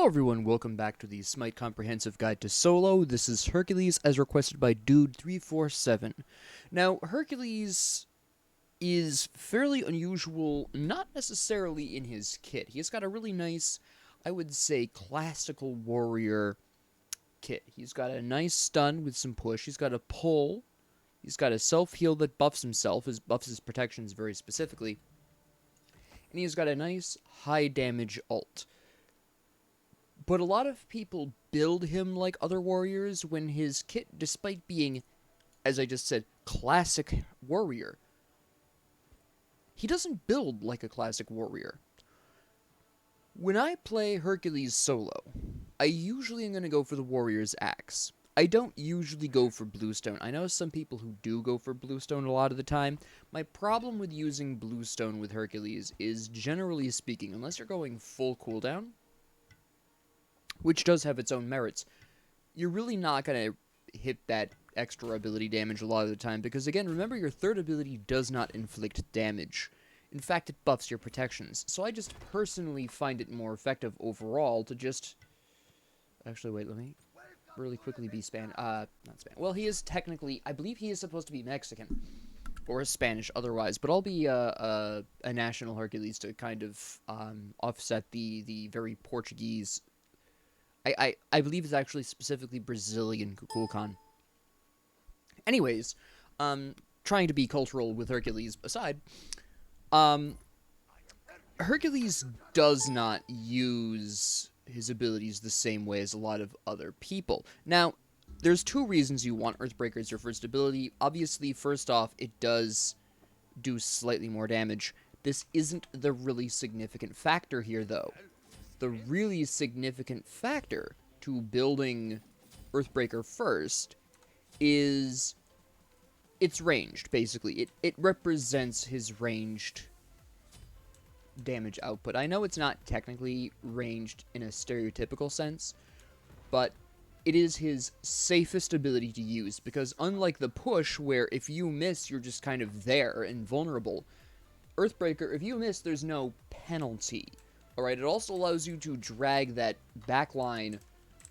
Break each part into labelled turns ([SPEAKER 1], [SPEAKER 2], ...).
[SPEAKER 1] everyone, welcome back to the SMITE Comprehensive Guide to Solo. This is Hercules, as requested by Dude347. Now, Hercules is fairly unusual, not necessarily in his kit. He's got a really nice, I would say, classical warrior kit. He's got a nice stun with some push. He's got a pull. He's got a self-heal that buffs himself, buffs his protections very specifically. And he's got a nice high damage ult. But a lot of people build him like other warriors when his kit, despite being, as I just said, classic warrior, he doesn't build like a classic warrior. When I play Hercules solo, I usually am going to go for the warrior's axe. I don't usually go for bluestone. I know some people who do go for bluestone a lot of the time. My problem with using bluestone with Hercules is, generally speaking, unless you're going full cooldown, which does have its own merits, you're really not going to hit that extra ability damage a lot of the time, because again, remember, your third ability does not inflict damage. In fact, it buffs your protections. So I just personally find it more effective overall to just... Actually, wait, let me really quickly be not Spanish. Well, he is technically... I believe he is supposed to be Mexican. Or Spanish otherwise, but I'll be a national Hercules to kind of offset the very Portuguese... I believe it's actually specifically Brazilian Kukulkan. Anyways, trying to be cultural with Hercules aside, Hercules does not use his abilities the same way as a lot of other people. Now, there's two reasons you want Earthbreaker as your first ability. Obviously, first off, it does do slightly more damage. This isn't the really significant factor here, though. The really significant factor to building Earthbreaker first is it's ranged, basically. It represents his ranged damage output. I know it's not technically ranged in a stereotypical sense, but it is his safest ability to use, because unlike the push, where if you miss, you're just kind of there and vulnerable, Earthbreaker, if you miss, there's no penalty. Alright, it also allows you to drag that backline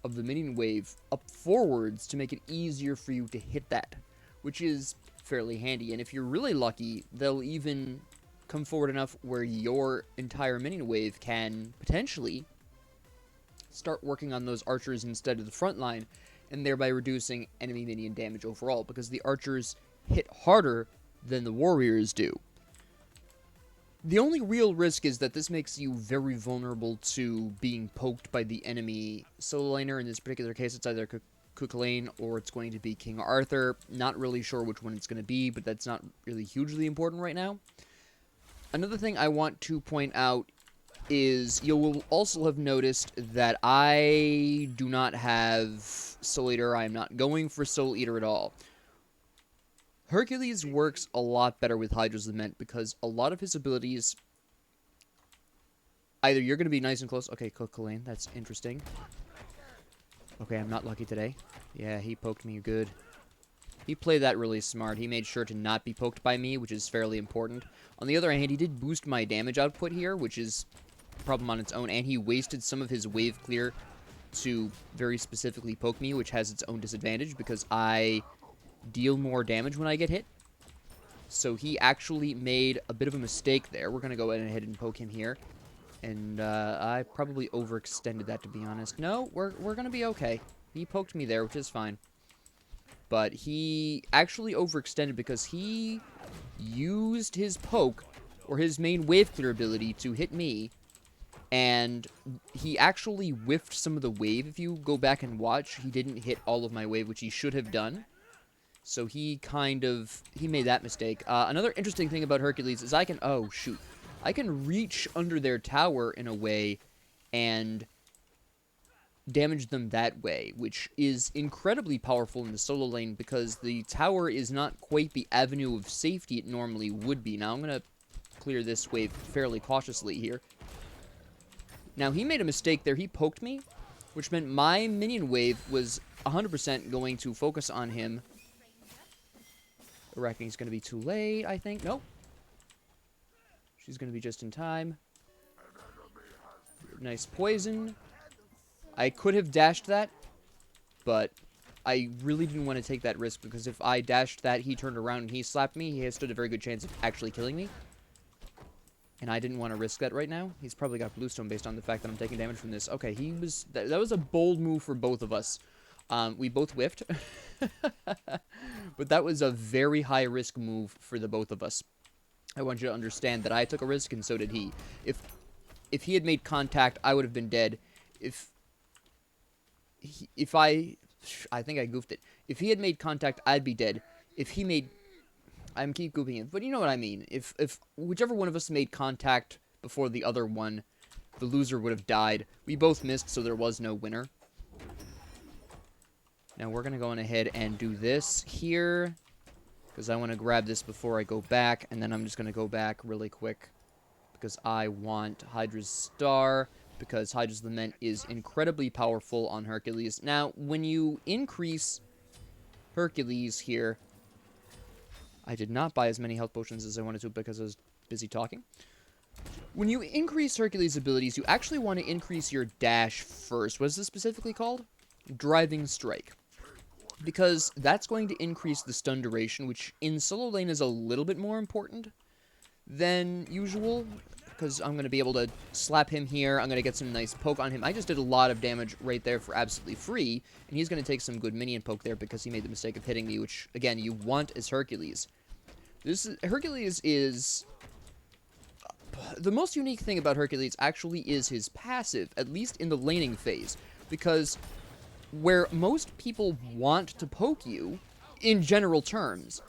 [SPEAKER 1] of the minion wave up forwards to make it easier for you to hit that, which is fairly handy. And if you're really lucky, they'll even come forward enough where your entire minion wave can potentially start working on those archers instead of the front line, and thereby reducing enemy minion damage overall, because the archers hit harder than the warriors do. The only real risk is that this makes you very vulnerable to being poked by the enemy solo laner. In this particular case, it's either Cuchulainn or it's going to be King Arthur. Not really sure which one it's going to be, but that's not really hugely important right now. Another thing I want to point out is you will also have noticed that I do not have Soul Eater. I am not going for Soul Eater at all. Hercules works a lot better with Hydra's Lament, because a lot of his abilities, either you're going to be nice and close. Okay, Cuchulainn, that's interesting. Okay, I'm not lucky today. Yeah, he poked me good. He played that really smart. He made sure to not be poked by me, which is fairly important. On the other hand, he did boost my damage output here, which is a problem on its own, and he wasted some of his wave clear to very specifically poke me, which has its own disadvantage, because I deal more damage when I get hit. So he actually made a bit of a mistake there. We're going to go ahead and poke him here. And I probably overextended that, to be honest. No, we're going to be okay. He poked me there, which is fine. But he actually overextended because he used his poke, or his main wave clear ability, to hit me. And he actually whiffed some of the wave. If you go back and watch, he didn't hit all of my wave, which he should have done. So he made that mistake. Another interesting thing about Hercules is I can reach under their tower in a way and damage them that way, which is incredibly powerful in the solo lane, because the tower is not quite the avenue of safety it normally would be. Now I'm going to clear this wave fairly cautiously here. Now he made a mistake there. He poked me, which meant my minion wave was 100% going to focus on him. Arachne's going to be too late, I think. Nope. She's going to be just in time. Nice poison. I could have dashed that, but I really didn't want to take that risk, because if I dashed that, he turned around and he slapped me, he has stood a very good chance of actually killing me. And I didn't want to risk that right now. He's probably got Bluestone based on the fact that I'm taking damage from this. Okay, he was... That was a bold move for both of us. We both whiffed. But that was a very high-risk move for the both of us. I want you to understand that I took a risk, and so did he. If he had made contact, I would have been dead. If I think I goofed it. If he had made contact, I'd be dead. If he made... I'm keep goofing it, but you know what I mean. If whichever one of us made contact before the other one, the loser would have died. We both missed, so there was no winner. Now we're going to go on ahead and do this here, because I want to grab this before I go back, and then I'm just going to go back really quick, because I want Hydra's Star, because Hydra's Lament is incredibly powerful on Hercules. Now, when you increase Hercules here... I did not buy as many health potions as I wanted to because I was busy talking. When you increase Hercules' abilities, you actually want to increase your dash first. What is this specifically called? Driving Strike. Because that's going to increase the stun duration, which in solo lane is a little bit more important than usual. Because I'm going to be able to slap him here. I'm going to get some nice poke on him. I just did a lot of damage right there for absolutely free. And he's going to take some good minion poke there because he made the mistake of hitting me, which, again, you want as Hercules. Hercules is... The most unique thing about Hercules actually is his passive, at least in the laning phase. Because where most people want to poke you, in general terms...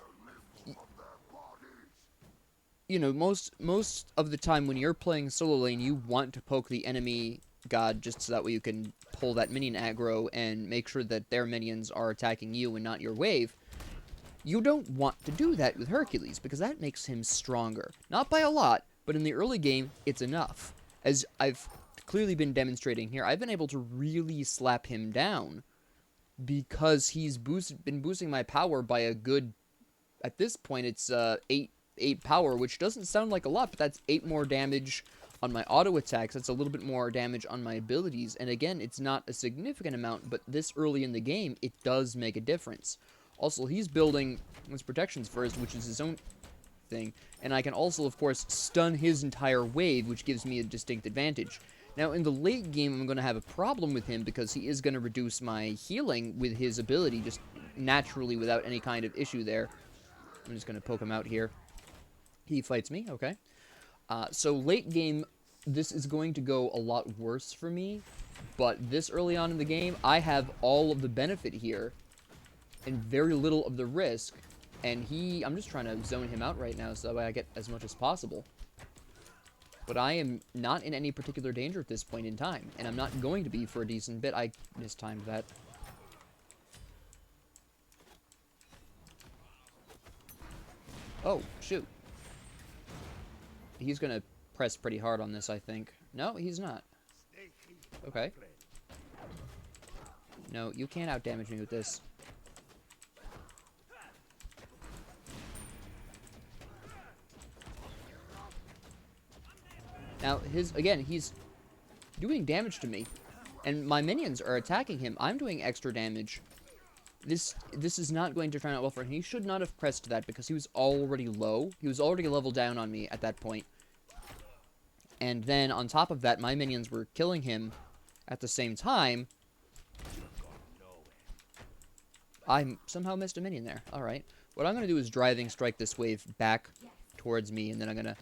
[SPEAKER 1] You know, most of the time when you're playing solo lane, you want to poke the enemy god just so that way you can pull that minion aggro and make sure that their minions are attacking you and not your wave. You don't want to do that with Hercules, because that makes him stronger. Not by a lot, but in the early game, it's enough. As I've clearly been demonstrating here, I've been able to really slap him down because he's been boosting my power by a good... At this point, it's 8 power, which doesn't sound like a lot, but that's 8 more damage on my auto attacks. That's a little bit more damage on my abilities, and again, it's not a significant amount, but this early in the game, it does make a difference. Also, he's building his protections first, which is his own thing, and I can also, of course, stun his entire wave, which gives me a distinct advantage. Now, in the late game, I'm going to have a problem with him because he is going to reduce my healing with his ability, just naturally without any kind of issue there. I'm just going to poke him out here. He fights me, okay. So late game, this is going to go a lot worse for me, but this early on in the game, I have all of the benefit here, and very little of the risk, and I'm just trying to zone him out right now so that way I get as much as possible. But I am not in any particular danger at this point in time, and I'm not going to be for a decent bit. I mistimed that. Oh, shoot. He's gonna press pretty hard on this, I think. No, he's not. Okay. No, you can't outdamage me with this. Now, again, he's doing damage to me, and my minions are attacking him. I'm doing extra damage. This is not going to turn out well for him. He should not have pressed that because he was already low. He was already a level down on me at that point. And then, on top of that, my minions were killing him at the same time. I somehow missed a minion there. Alright. What I'm going to do is driving strike this wave back towards me, and then I'm going to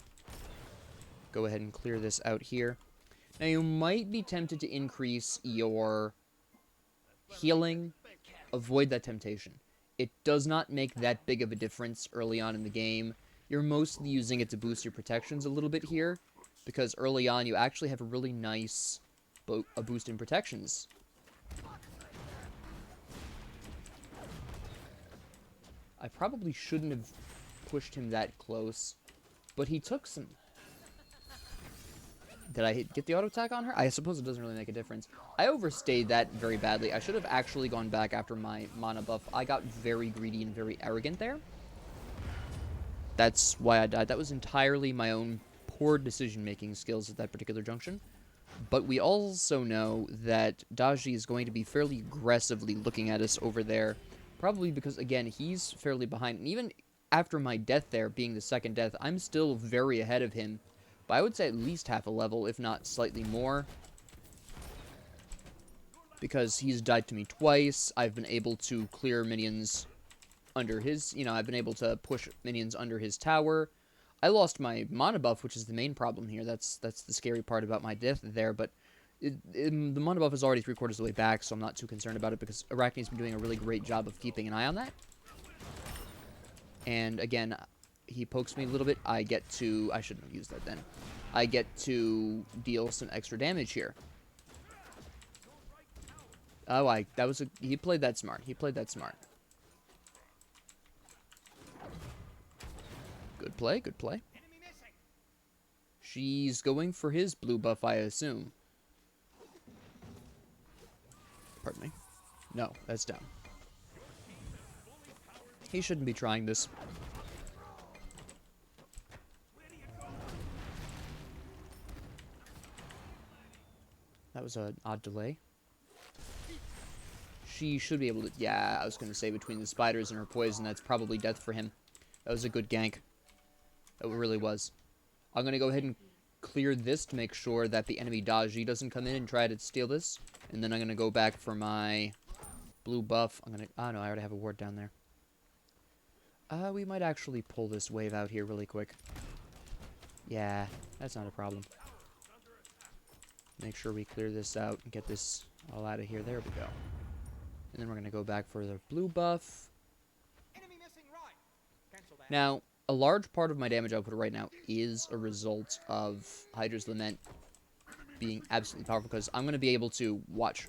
[SPEAKER 1] go ahead and clear this out here. Now, you might be tempted to increase your healing. Avoid that temptation. It does not make that big of a difference early on in the game. You're mostly using it to boost your protections a little bit here, because early on you actually have a really nice boost in protections. I probably shouldn't have pushed him that close, but he took some... Did I get the auto attack on her? I suppose it doesn't really make a difference. I overstayed that very badly. I should have actually gone back after my mana buff. I got very greedy and very arrogant there. That's why I died. That was entirely my own poor decision-making skills at that particular junction. But we also know that Daji is going to be fairly aggressively looking at us over there. Probably because, again, he's fairly behind. And even after my death there, being the second death, I'm still very ahead of him. But I would say at least half a level, if not slightly more. Because he's died to me twice. I've been able to clear minions under his... I've been able to push minions under his tower. I lost my mana buff, which is the main problem here. That's the scary part about my death there, but the mana buff is already 3/4 of the way back, so I'm not too concerned about it, because Arachne's been doing a really great job of keeping an eye on that. And again, he pokes me a little bit. I get to... I shouldn't have used that then. I get to deal some extra damage here. Oh, he played that smart. He played that smart. Good play, good play. She's going for his blue buff, I assume. Pardon me. No, that's dumb. He shouldn't be trying this. That was an odd delay. She should be able to... Yeah, I was going to say between the spiders and her poison, that's probably death for him. That was a good gank. It really was. I'm going to go ahead and clear this to make sure that the enemy Daji doesn't come in and try to steal this. And then I'm going to go back for my blue buff. I'm going to... Oh, no, I already have a ward down there. We might actually pull this wave out here really quick. Yeah, that's not a problem. Make sure we clear this out and get this all out of here. There we go. And then we're going to go back for the blue buff. Now, a large part of my damage output right now is a result of Hydra's Lament being absolutely powerful, because I'm going to be able to, watch,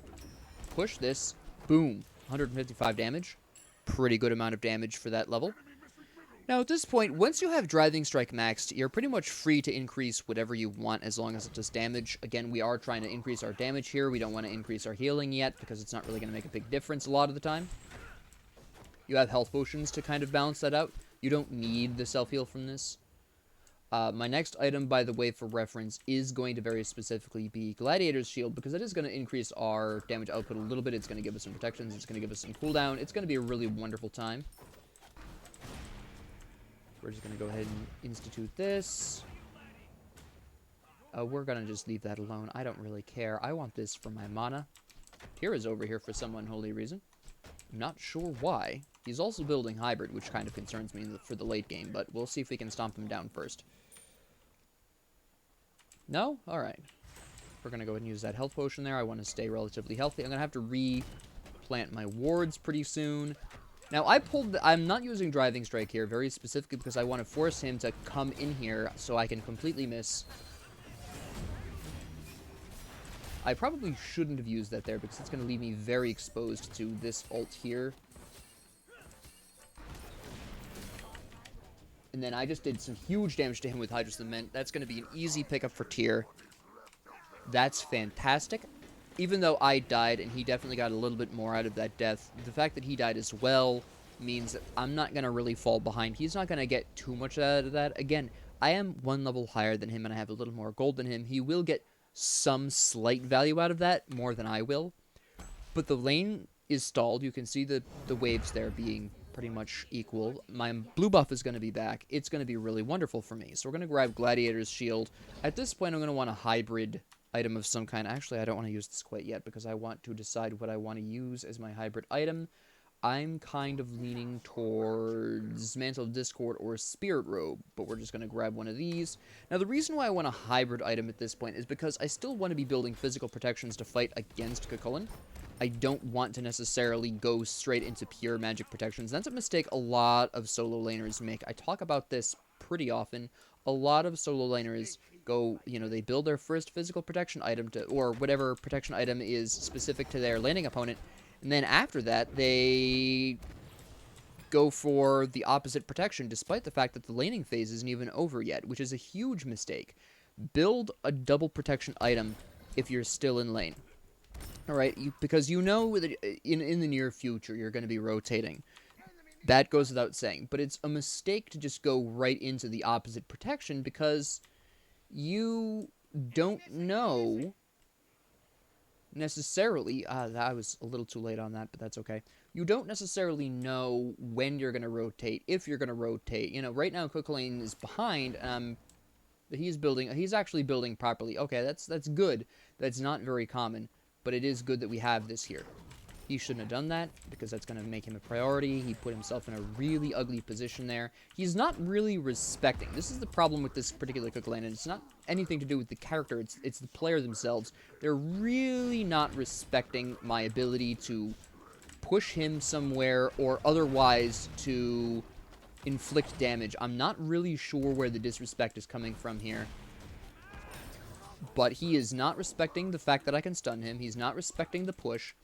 [SPEAKER 1] push this, boom, 155 damage. Pretty good amount of damage for that level. Now, at this point, once you have Driving Strike maxed, you're pretty much free to increase whatever you want as long as it does damage. Again, we are trying to increase our damage here. We don't want to increase our healing yet, because it's not really going to make a big difference a lot of the time. You have health potions to kind of balance that out. You don't need the self-heal from this. My next item, by the way, for reference, is going to very specifically be Gladiator's Shield, because it is going to increase our damage output a little bit. It's going to give us some protections. It's going to give us some cooldown. It's going to be a really wonderful time. We're just going to go ahead and institute this. We're going to just leave that alone. I don't really care. I want this for my mana. Kira's over here for some unholy reason. I'm not sure why. He's also building Hybrid, which kind of concerns me for the late game, but we'll see if we can stomp him down first. No? Alright. We're going to go ahead and use that health potion there. I want to stay relatively healthy. I'm going to have to replant my wards pretty soon. Now, I'm not using Driving Strike here, very specifically because I want to force him to come in here so I can completely miss. I probably shouldn't have used that there, because it's going to leave me very exposed to this ult here. And then I just did some huge damage to him with Hydra's Lament. That's going to be an easy pickup for tier. That's fantastic. Even though I died, and he definitely got a little bit more out of that death, the fact that he died as well means that I'm not going to really fall behind. He's not going to get too much out of that. Again, I am one level higher than him, and I have a little more gold than him. He will get some slight value out of that, more than I will. But the lane is stalled. You can see the waves there being pretty much equal. My blue buff is going to be back. It's going to be really wonderful for me. So we're going to grab Gladiator's Shield. At this point, I'm going to want a hybrid item of some kind. Actually, I don't want to use this quite yet, because I want to decide what I want to use as my hybrid item. I'm kind of leaning towards Mantle of Discord or Spirit Robe, but we're just going to grab one of these. Now, the reason why I want a hybrid item at this point is because I still want to be building physical protections to fight against Cuchulainn. I don't want to necessarily go straight into pure magic protections. That's a mistake a lot of solo laners make. I talk about this pretty often. A lot of solo laners go, they build their first physical protection item or whatever protection item is specific to their laning opponent, and then after that, they go for the opposite protection, despite the fact that the laning phase isn't even over yet, which is a huge mistake. Build a double protection item if you're still in lane. Alright, because you know that in the near future you're going to be rotating. That goes without saying, but it's a mistake to just go right into the opposite protection, because you don't know necessarily, I was a little too late on that, but that's okay. You don't necessarily know when you're going to rotate, if you're going to rotate. You know, right now Cook Lane is behind, he's actually building properly. Okay, that's good. That's not very common, but it is good that we have this here. He shouldn't have done that, because that's going to make him a priority. He put himself in a really ugly position there. He's not really respecting. This is the problem with this particular Cook Lane, and it's not anything to do with the character. It's the player themselves. They're really not respecting my ability to push him somewhere or otherwise to inflict damage. I'm not really sure where the disrespect is coming from here. But he is not respecting the fact that I can stun him. He's not respecting the push.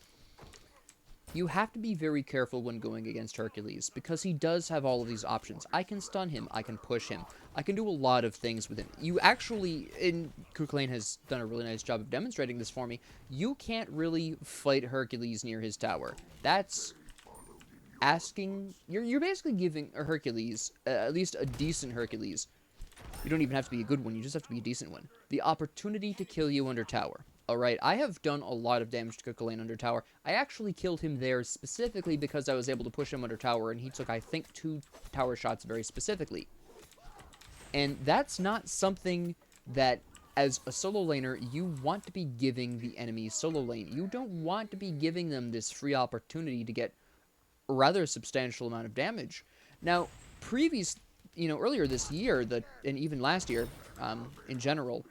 [SPEAKER 1] You have to be very careful when going against Hercules, because he does have all of these options. I can stun him, I can push him, I can do a lot of things with him. You actually, Cook Lane has done a really nice job of demonstrating this for me, you can't really fight Hercules near his tower. That's asking, you're basically giving a Hercules, at least a decent Hercules, you don't even have to be a good one, you just have to be a decent one, the opportunity to kill you under tower. Alright, I have done a lot of damage to Cook Lane under tower. I actually killed him there specifically because I was able to push him under tower, and he took, I think, 2 tower shots very specifically. And that's not something that, as a solo laner, you want to be giving the enemy solo lane. You don't want to be giving them this free opportunity to get a rather substantial amount of damage. Now, earlier this year, and even last year, in general,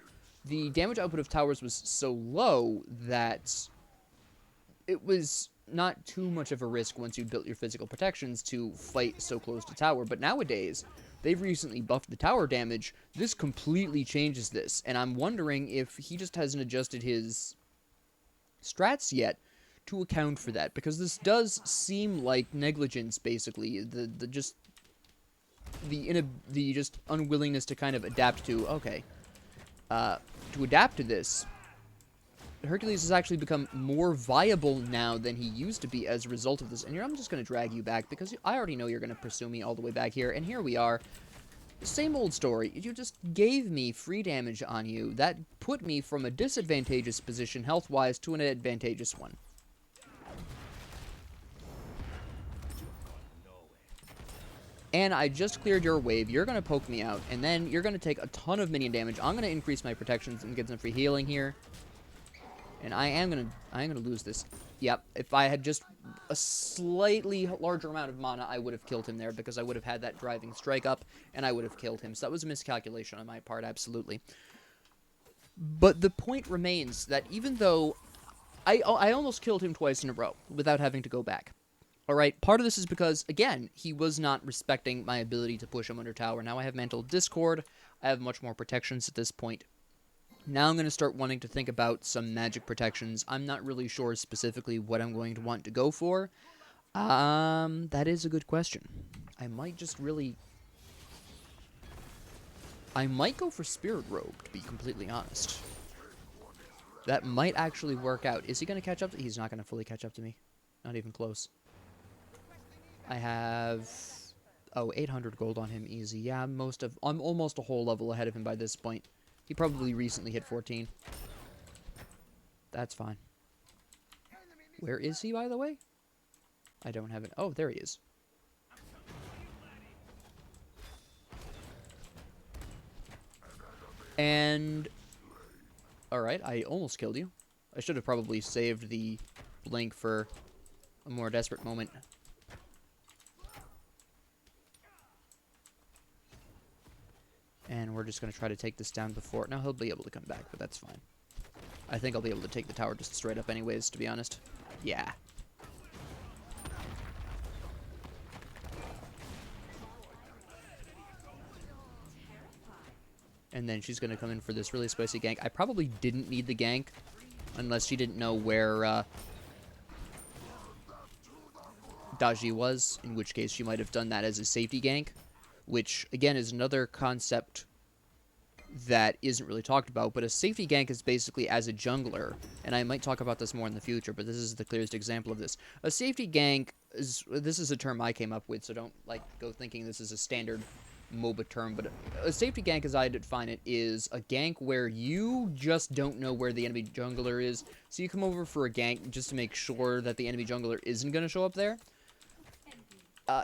[SPEAKER 1] the damage output of towers was so low that it was not too much of a risk once you built your physical protections to fight so close to tower. But nowadays, they've recently buffed the tower damage. This completely changes this, and I'm wondering if he just hasn't adjusted his strats yet to account for that, because this does seem like negligence, basically. The just unwillingness to kind of adapt to, okay, to adapt to this. Hercules has actually become more viable now than he used to be as a result of this. And I'm just going to drag you back, because I already know you're going to pursue me all the way back here. And here we are. Same old story. You just gave me free damage on you. That put me from a disadvantageous position health-wise to an advantageous one. And I just cleared your wave. You're going to poke me out, and then you're going to take a ton of minion damage. I'm going to increase my protections and get some free healing here. And I am going to lose this. Yep, if I had just a slightly larger amount of mana, I would have killed him there, because I would have had that driving strike up, and I would have killed him. So that was a miscalculation on my part, absolutely. But the point remains that even though I almost killed him twice in a row without having to go back. Alright, part of this is because, again, he was not respecting my ability to push him under tower. Now I have Mantle Discord, I have much more protections at this point. Now I'm going to start wanting to think about some magic protections. I'm not really sure specifically what I'm going to want to go for. That is a good question. I might go for Spirit Robe, to be completely honest. That might actually work out. Is he going to catch up? He's not going to fully catch up to me. Not even close. I have, 800 gold on him, easy. Yeah, I'm almost a whole level ahead of him by this point. He probably recently hit 14. That's fine. Where is he, by the way? I don't have it. Oh, there he is. And, alright, I almost killed you. I should have probably saved the blink for a more desperate moment. And we're just going to try to take this down before... Now, he'll be able to come back, but that's fine. I think I'll be able to take the tower just straight up anyways, to be honest. Yeah. And then she's going to come in for this really spicy gank. I probably didn't need the gank, unless she didn't know where Daji was, in which case she might have done that as a safety gank. Which, again, is another concept that isn't really talked about, but a safety gank is basically as a jungler, and I might talk about this more in the future, but this is the clearest example of this. A safety gank this is a term I came up with, so don't, go thinking this is a standard MOBA term, but a safety gank, as I define it, is a gank where you just don't know where the enemy jungler is, so you come over for a gank just to make sure that the enemy jungler isn't going to show up there.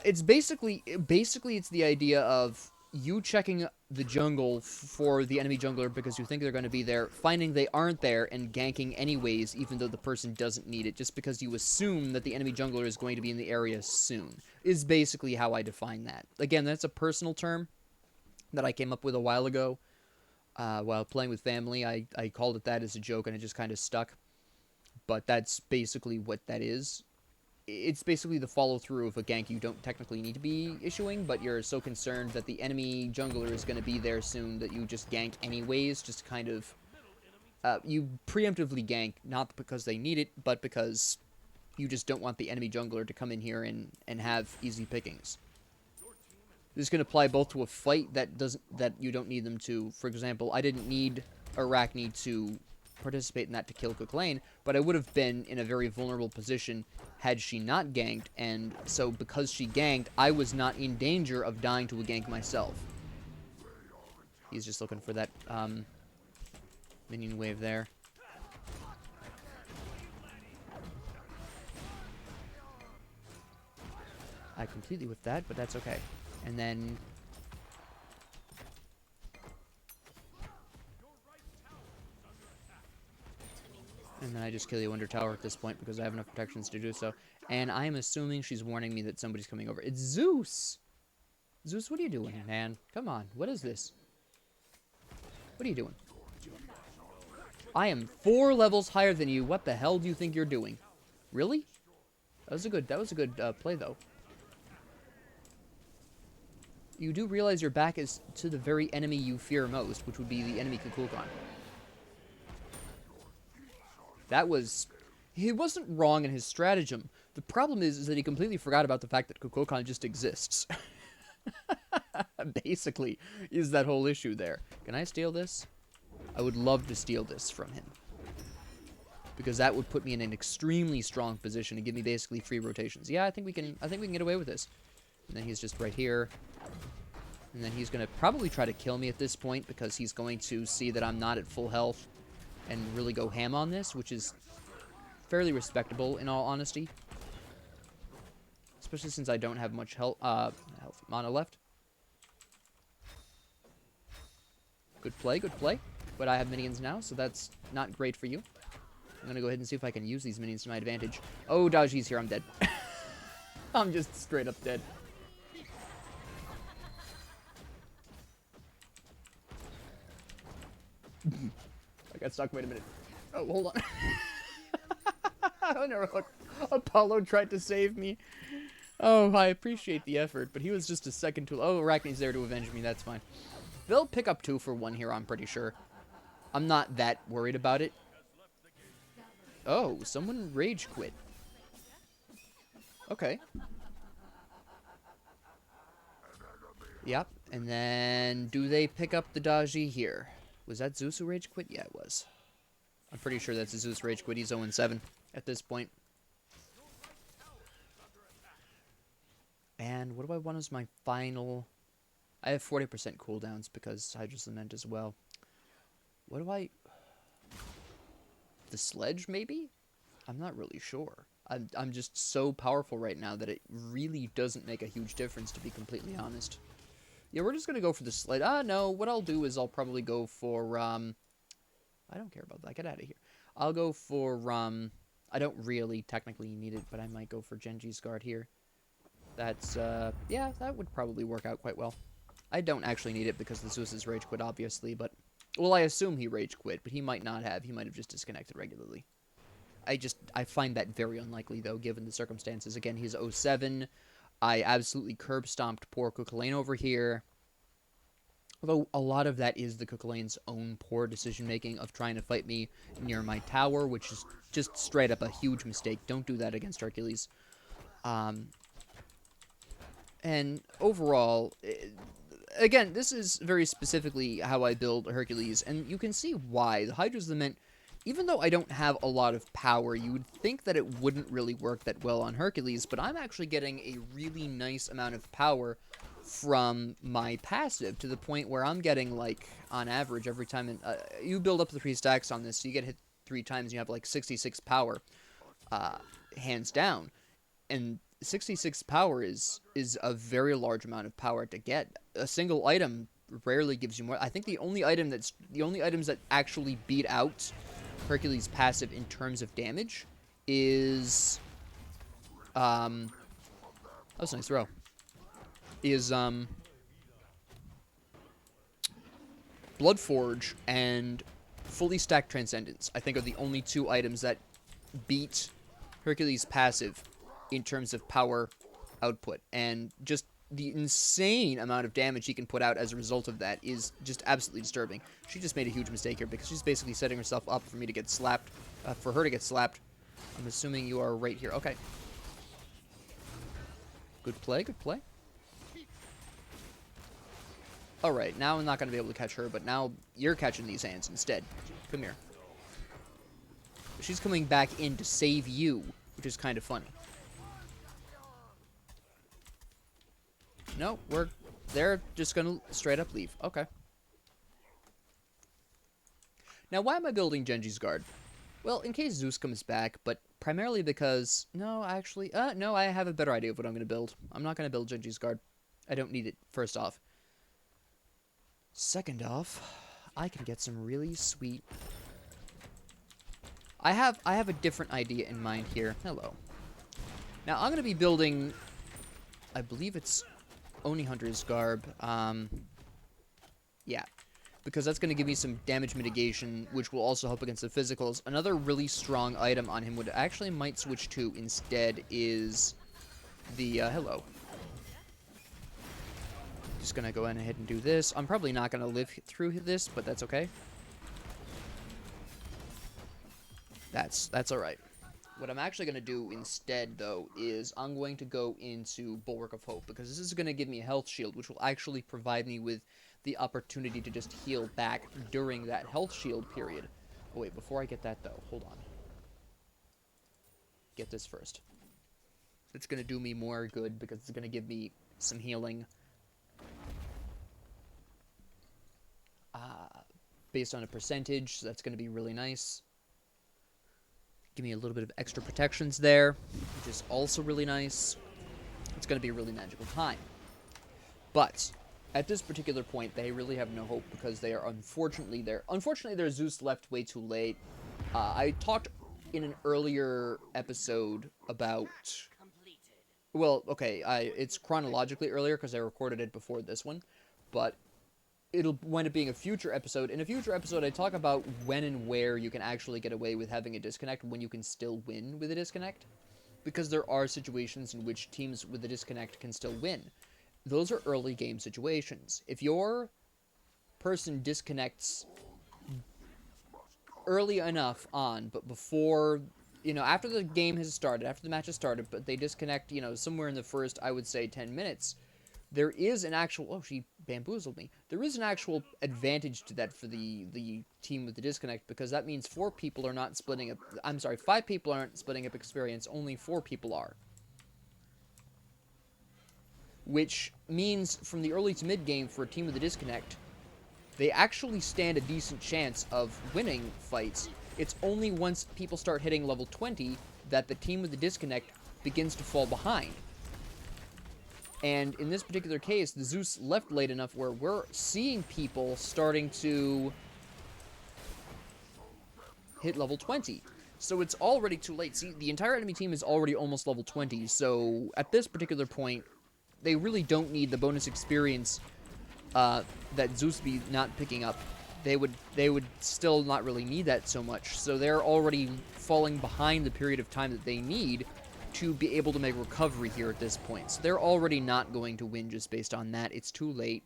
[SPEAKER 1] It's basically it's the idea of you checking the jungle for the enemy jungler because you think they're going to be there, finding they aren't there, and ganking anyways, even though the person doesn't need it, just because you assume that the enemy jungler is going to be in the area soon, is basically how I define that. Again, that's a personal term that I came up with a while ago while playing with family. I called it that as a joke, and it just kind of stuck. But that's basically what that is. It's basically the follow-through of a gank you don't technically need to be issuing, but you're so concerned that the enemy jungler is going to be there soon that you just gank anyways, just kind of... you preemptively gank, not because they need it, but because you just don't want the enemy jungler to come in here and have easy pickings. This can apply both to a fight that you don't need them to. For example, I didn't need Arachne to participate in that to kill Cook Lane, but I would have been in a very vulnerable position had she not ganked, and so because she ganked, I was not in danger of dying to a gank myself. He's just looking for that minion wave there. I completely whiffed that, but that's okay. And then... And then I just kill the Wonder Tower at this point because I have enough protections to do so. And I am assuming she's warning me that somebody's coming over. It's Zeus! Zeus, what are you doing, man? Come on, what is this? What are you doing? I am 4 levels higher than you. What the hell do you think you're doing? Really? That was a good play, though. You do realize your back is to the very enemy you fear most, which would be the enemy Kukulkan. That was... He wasn't wrong in his stratagem. The problem is that he completely forgot about the fact that Kukulkan just exists. Basically, is that whole issue there. Can I steal this? I would love to steal this from him. Because that would put me in an extremely strong position and give me basically free rotations. Yeah, I think we can get away with this. And then he's just right here. And then he's going to probably try to kill me at this point because he's going to see that I'm not at full health and really go ham on this, which is fairly respectable in all honesty. Especially since I don't have much health mana left. Good play, good play. But I have minions now, so that's not great for you. I'm gonna go ahead and see if I can use these minions to my advantage. Oh, Daji's here, I'm dead. I'm just straight up dead. I got stuck, wait a minute. Oh, hold on. Oh no, look. Apollo tried to save me. Oh, I appreciate the effort, but he was just a second too... Oh, Arachne's there to avenge me, that's fine. They'll pick up 2 for 1 here, I'm pretty sure. I'm not that worried about it. Oh, someone rage quit. Okay. Yep, and then do they pick up the Daji here? Was that Zeus who rage quit? Yeah, it was. I'm pretty sure that's a Zeus rage quit. He's 0-7 at this point. And what do I want as my final... I have 40% cooldowns because Hydra's Lament as well. What do I... The sledge, maybe? I'm not really sure. I'm just so powerful right now that it really doesn't make a huge difference, to be completely honest. Yeah, we're just going to go for the sledge. No, what I'll do is I'll probably go for, I don't care about that. Get out of here. I'll go for, I don't really technically need it, but I might go for Genji's Guard here. That's, yeah, that would probably work out quite well. I don't actually need it because the Zeus is rage quit, obviously, but... Well, I assume he rage quit, but he might not have. He might have just disconnected regularly. I find that very unlikely, though, given the circumstances. Again, he's 0-7. I absolutely curb-stomped poor Cook Lane over here. Although, a lot of that is the Cook Lane's own poor decision-making of trying to fight me near my tower, which is just straight up a huge mistake. Don't do that against Hercules. And overall... Again, this is very specifically how I build Hercules, and you can see why. The Hydra's Lament, even though I don't have a lot of power, you would think that it wouldn't really work that well on Hercules, but I'm actually getting a really nice amount of power from my passive to the point where I'm getting, like, on average, every time you build up the 3 stacks on this, so you get hit 3 times, and you have, like, 66 power, hands down. And 66 power is a very large amount of power to get. A single item rarely gives you more. I think the only items that actually beat out Hercules' passive in terms of damage is that was a nice throw. Is Bloodforge and fully stacked Transcendence, I think, are the only 2 items that beat Hercules' passive in terms of power output. And just the insane amount of damage he can put out as a result of that is just absolutely disturbing. She just made a huge mistake here because she's basically setting herself up for me to get slapped, for her to get slapped. I'm assuming you are right here. Okay. Good play, good play. Alright, now I'm not going to be able to catch her, but now you're catching these hands instead. Come here. She's coming back in to save you, which is kind of funny. No, they're just going to straight up leave. Okay. Now, why am I building Genji's Guard? Well, in case Zeus comes back, but primarily because... No, actually... no, I have a better idea of what I'm going to build. I'm not going to build Genji's Guard. I don't need it, first off. Second off, I can get some really sweet... I have a different idea in mind here. Hello. Now, I'm going to be building... I believe it's Oni Hunter's Garb. Yeah. Because that's going to give me some damage mitigation, which will also help against the physicals. Another really strong item on him, would actually might switch to instead, is the, hello. Just going to go ahead and do this. I'm probably not going to live through this, but that's okay. That's alright. What I'm actually going to do instead, though, is I'm going to go into Bulwark of Hope, because this is going to give me a health shield, which will actually provide me with the opportunity to just heal back during that health shield period. Oh, wait, before I get that, though, hold on. Get this first. It's going to do me more good, because it's going to give me some healing. Based on a percentage, so that's going to be really nice. Give me a little bit of extra protections there, which is also really nice. It's going to be a really magical time. But at this particular point, they really have no hope because they are unfortunately their Zeus left way too late. I talked in an earlier episode about... Well, okay, it's chronologically earlier because I recorded it before this one, but it'll wind up being a future episode. In a future episode, I talk about when and where you can actually get away with having a disconnect, when you can still win with a disconnect. Because there are situations in which teams with a disconnect can still win. Those are early game situations. If your person disconnects early enough on, but before, after the game has started, after the match has started, but they disconnect, somewhere in the first, I would say, 10 minutes, there is an actual... Oh, she bamboozled me. There is an actual advantage to that for the team with the disconnect, because that means 4 people are not splitting up... I'm sorry, 5 people aren't splitting up experience, only 4 people are. Which means, from the early to mid-game, for a team with a disconnect, they actually stand a decent chance of winning fights. It's only once people start hitting level 20 that the team with the disconnect begins to fall behind. And in this particular case, the Zeus left late enough where we're seeing people starting to hit level 20. So it's already too late. See, the entire enemy team is already almost level 20, so at this particular point, they really don't need the bonus experience that Zeus be not picking up. They would still not really need that so much, so they're already falling behind the period of time that they need to be able to make recovery here at this point. So they're already not going to win just based on that. It's too late.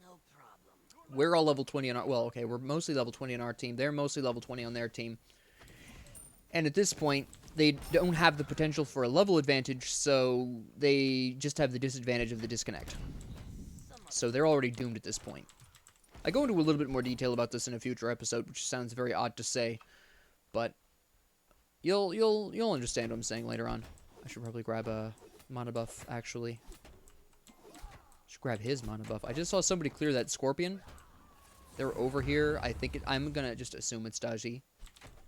[SPEAKER 1] We're all level 20 on our... Well, okay, we're mostly level 20 on our team. They're mostly level 20 on their team. And at this point, they don't have the potential for a level advantage, so they just have the disadvantage of the disconnect. So they're already doomed at this point. I go into a little bit more detail about this in a future episode, which sounds very odd to say, but you'll understand what I'm saying later on. I should probably grab a mana buff, actually. Should grab his mana buff. I just saw somebody clear that scorpion. They're over here. I think I'm gonna just assume it's Daji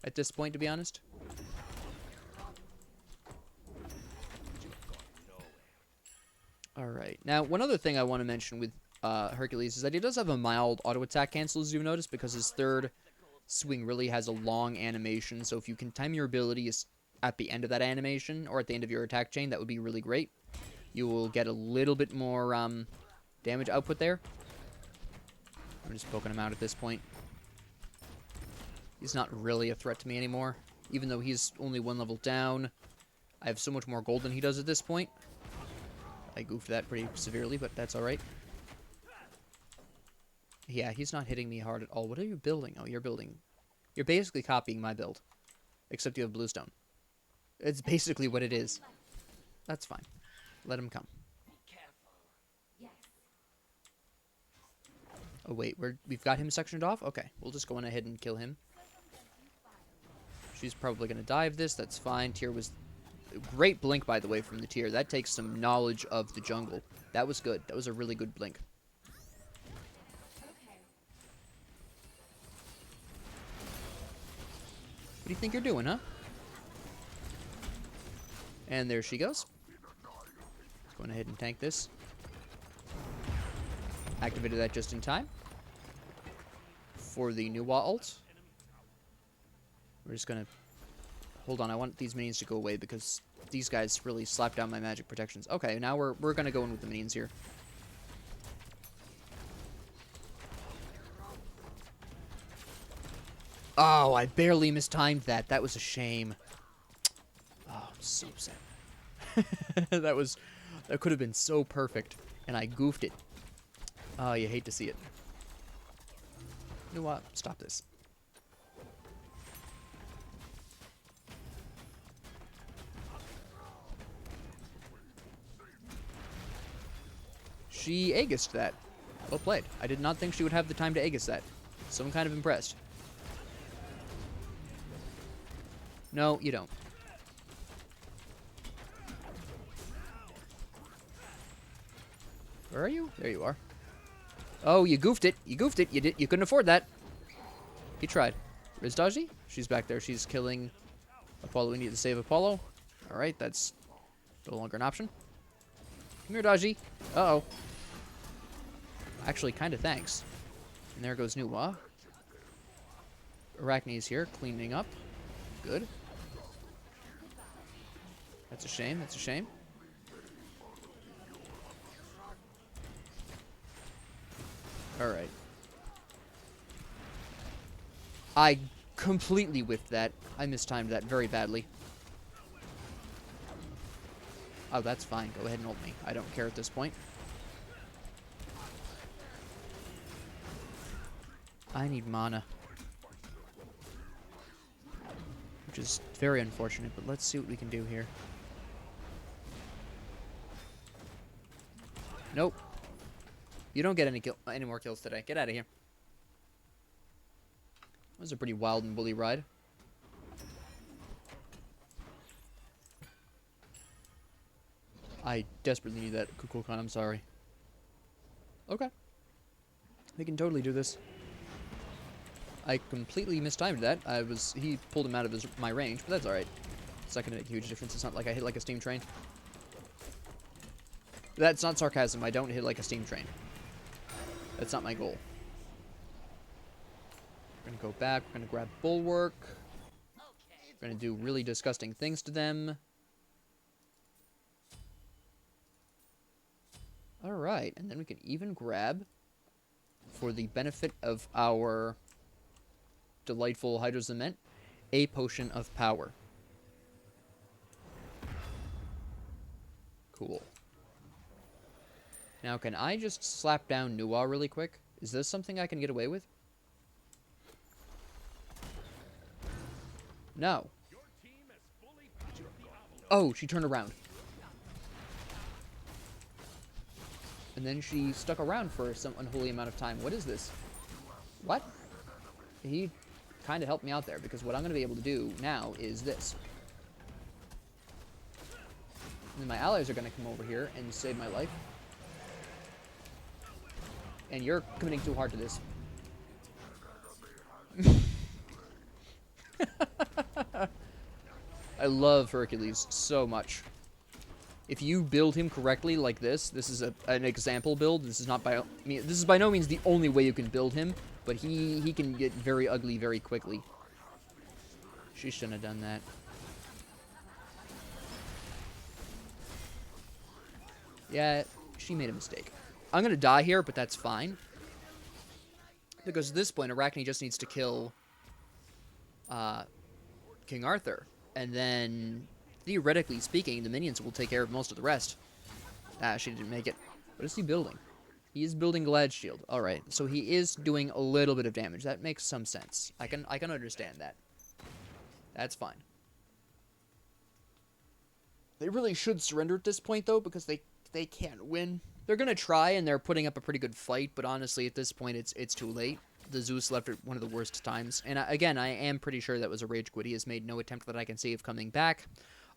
[SPEAKER 1] at this point, to be honest. Alright. Now, one other thing I want to mention with Hercules is that he does have a mild auto-attack cancel, as you've noticed, because his third swing really has a long animation. So if you can time your ability at the end of that animation, or at the end of your attack chain, that would be really great. You will get a little bit more damage output there. I'm just poking him out at this point. He's not really a threat to me anymore. Even though he's only one level down, I have so much more gold than he does at this point. I goofed that pretty severely, but that's alright. Yeah, he's not hitting me hard at all. What are you building? Oh, you're building... You're basically copying my build. Except you have bluestone. It's basically what it is. That's fine. Let him come. Oh, wait. We've got him sectioned off? Okay. We'll just go on ahead and kill him. She's probably going to dive this. That's fine. Tyr was... Great blink, by the way, from the Tyr. That takes some knowledge of the jungle. That was good. That was a really good blink. What do you think you're doing, huh? And there she goes. Let's go ahead and tank this. Activated that just in time. For the Nuwa ult. We're just gonna... Hold on, I want these minions to go away because these guys really slap down my magic protections. Okay, now we're gonna go in with the minions here. Oh, I barely mistimed that. That was a shame. Oh, I'm so upset. That could have been so perfect, and I goofed it. Oh, you hate to see it. You know what? Stop this. She Aegis'd that. Well played. I did not think she would have the time to Aegis that. So I'm kind of impressed. No, you don't. Where are you? There you are. Oh, you goofed it. You goofed it. You couldn't afford that. He tried. Where's Daji? She's back there. She's killing Apollo. We need to save Apollo. Alright, that's no longer an option. Come here, Daji. Uh-oh. Actually, kind of thanks. And there goes Nuwa. Arachne's here, cleaning up. Good. That's a shame. That's a shame. Alright. I completely whiffed that. I mistimed that very badly. Oh, that's fine. Go ahead and ult me. I don't care at this point. I need mana. Which is very unfortunate, but let's see what we can do here. Nope. You don't get any more kills today. Get out of here. That was a pretty wild and woolly ride. I desperately need that Kukulkan, I'm sorry. Okay. We can totally do this. I completely mistimed that. He pulled him out of my range, but that's alright. It's not gonna make a huge difference. It's not like I hit like a steam train. That's not sarcasm. I don't hit like a steam train. That's not my goal. We're gonna go back. We're gonna grab Bulwark. We're gonna do really disgusting things to them. Alright, and then we can even grab, for the benefit of our delightful Hydra's Lament, a potion of power. Cool. Now, can I just slap down Nuwa really quick? Is this something I can get away with? No. Oh, she turned around. And then she stuck around for some unholy amount of time. What is this? What? He kind of helped me out there, because what I'm going to be able to do now is this. And then my allies are going to come over here and save my life. And you're committing too hard to this. I love Hercules so much. If you build him correctly like this is an example build. This is not by this is by no means the only way you can build him, but he can get very ugly very quickly. She shouldn't have done that. Yeah, she made a mistake. I'm gonna die here, but that's fine. Because at this point, Arachne just needs to kill King Arthur. And then, theoretically speaking, the minions will take care of most of the rest. Ah, she didn't make it. What is he building? He is building Glad's shield. Alright, so he is doing a little bit of damage. That makes some sense. I can understand that. That's fine. They really should surrender at this point, though, because they can't win. They're gonna try, and they're putting up a pretty good fight, but honestly, at this point, it's too late. The Zeus left at one of the worst times. And again, I am pretty sure that was a rage quit. He has made no attempt that I can see of coming back.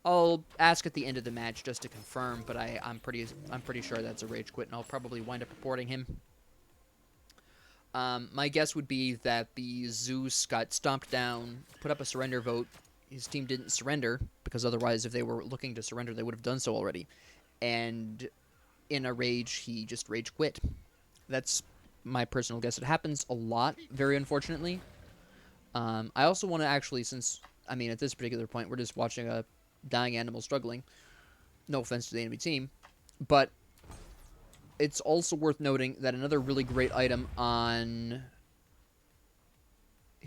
[SPEAKER 1] I'll ask at the end of the match just to confirm, but I'm pretty sure that's a rage quit, and I'll probably wind up reporting him. My guess would be that the Zeus got stomped down, put up a surrender vote. His team didn't surrender, because otherwise, if they were looking to surrender, they would have done so already. And in a rage, he just rage quit. That's my personal guess. It happens a lot, very unfortunately. I also want to actually, since, I mean, at this particular point, we're just watching a dying animal struggling. No offense to the enemy team. But it's also worth noting that another really great item on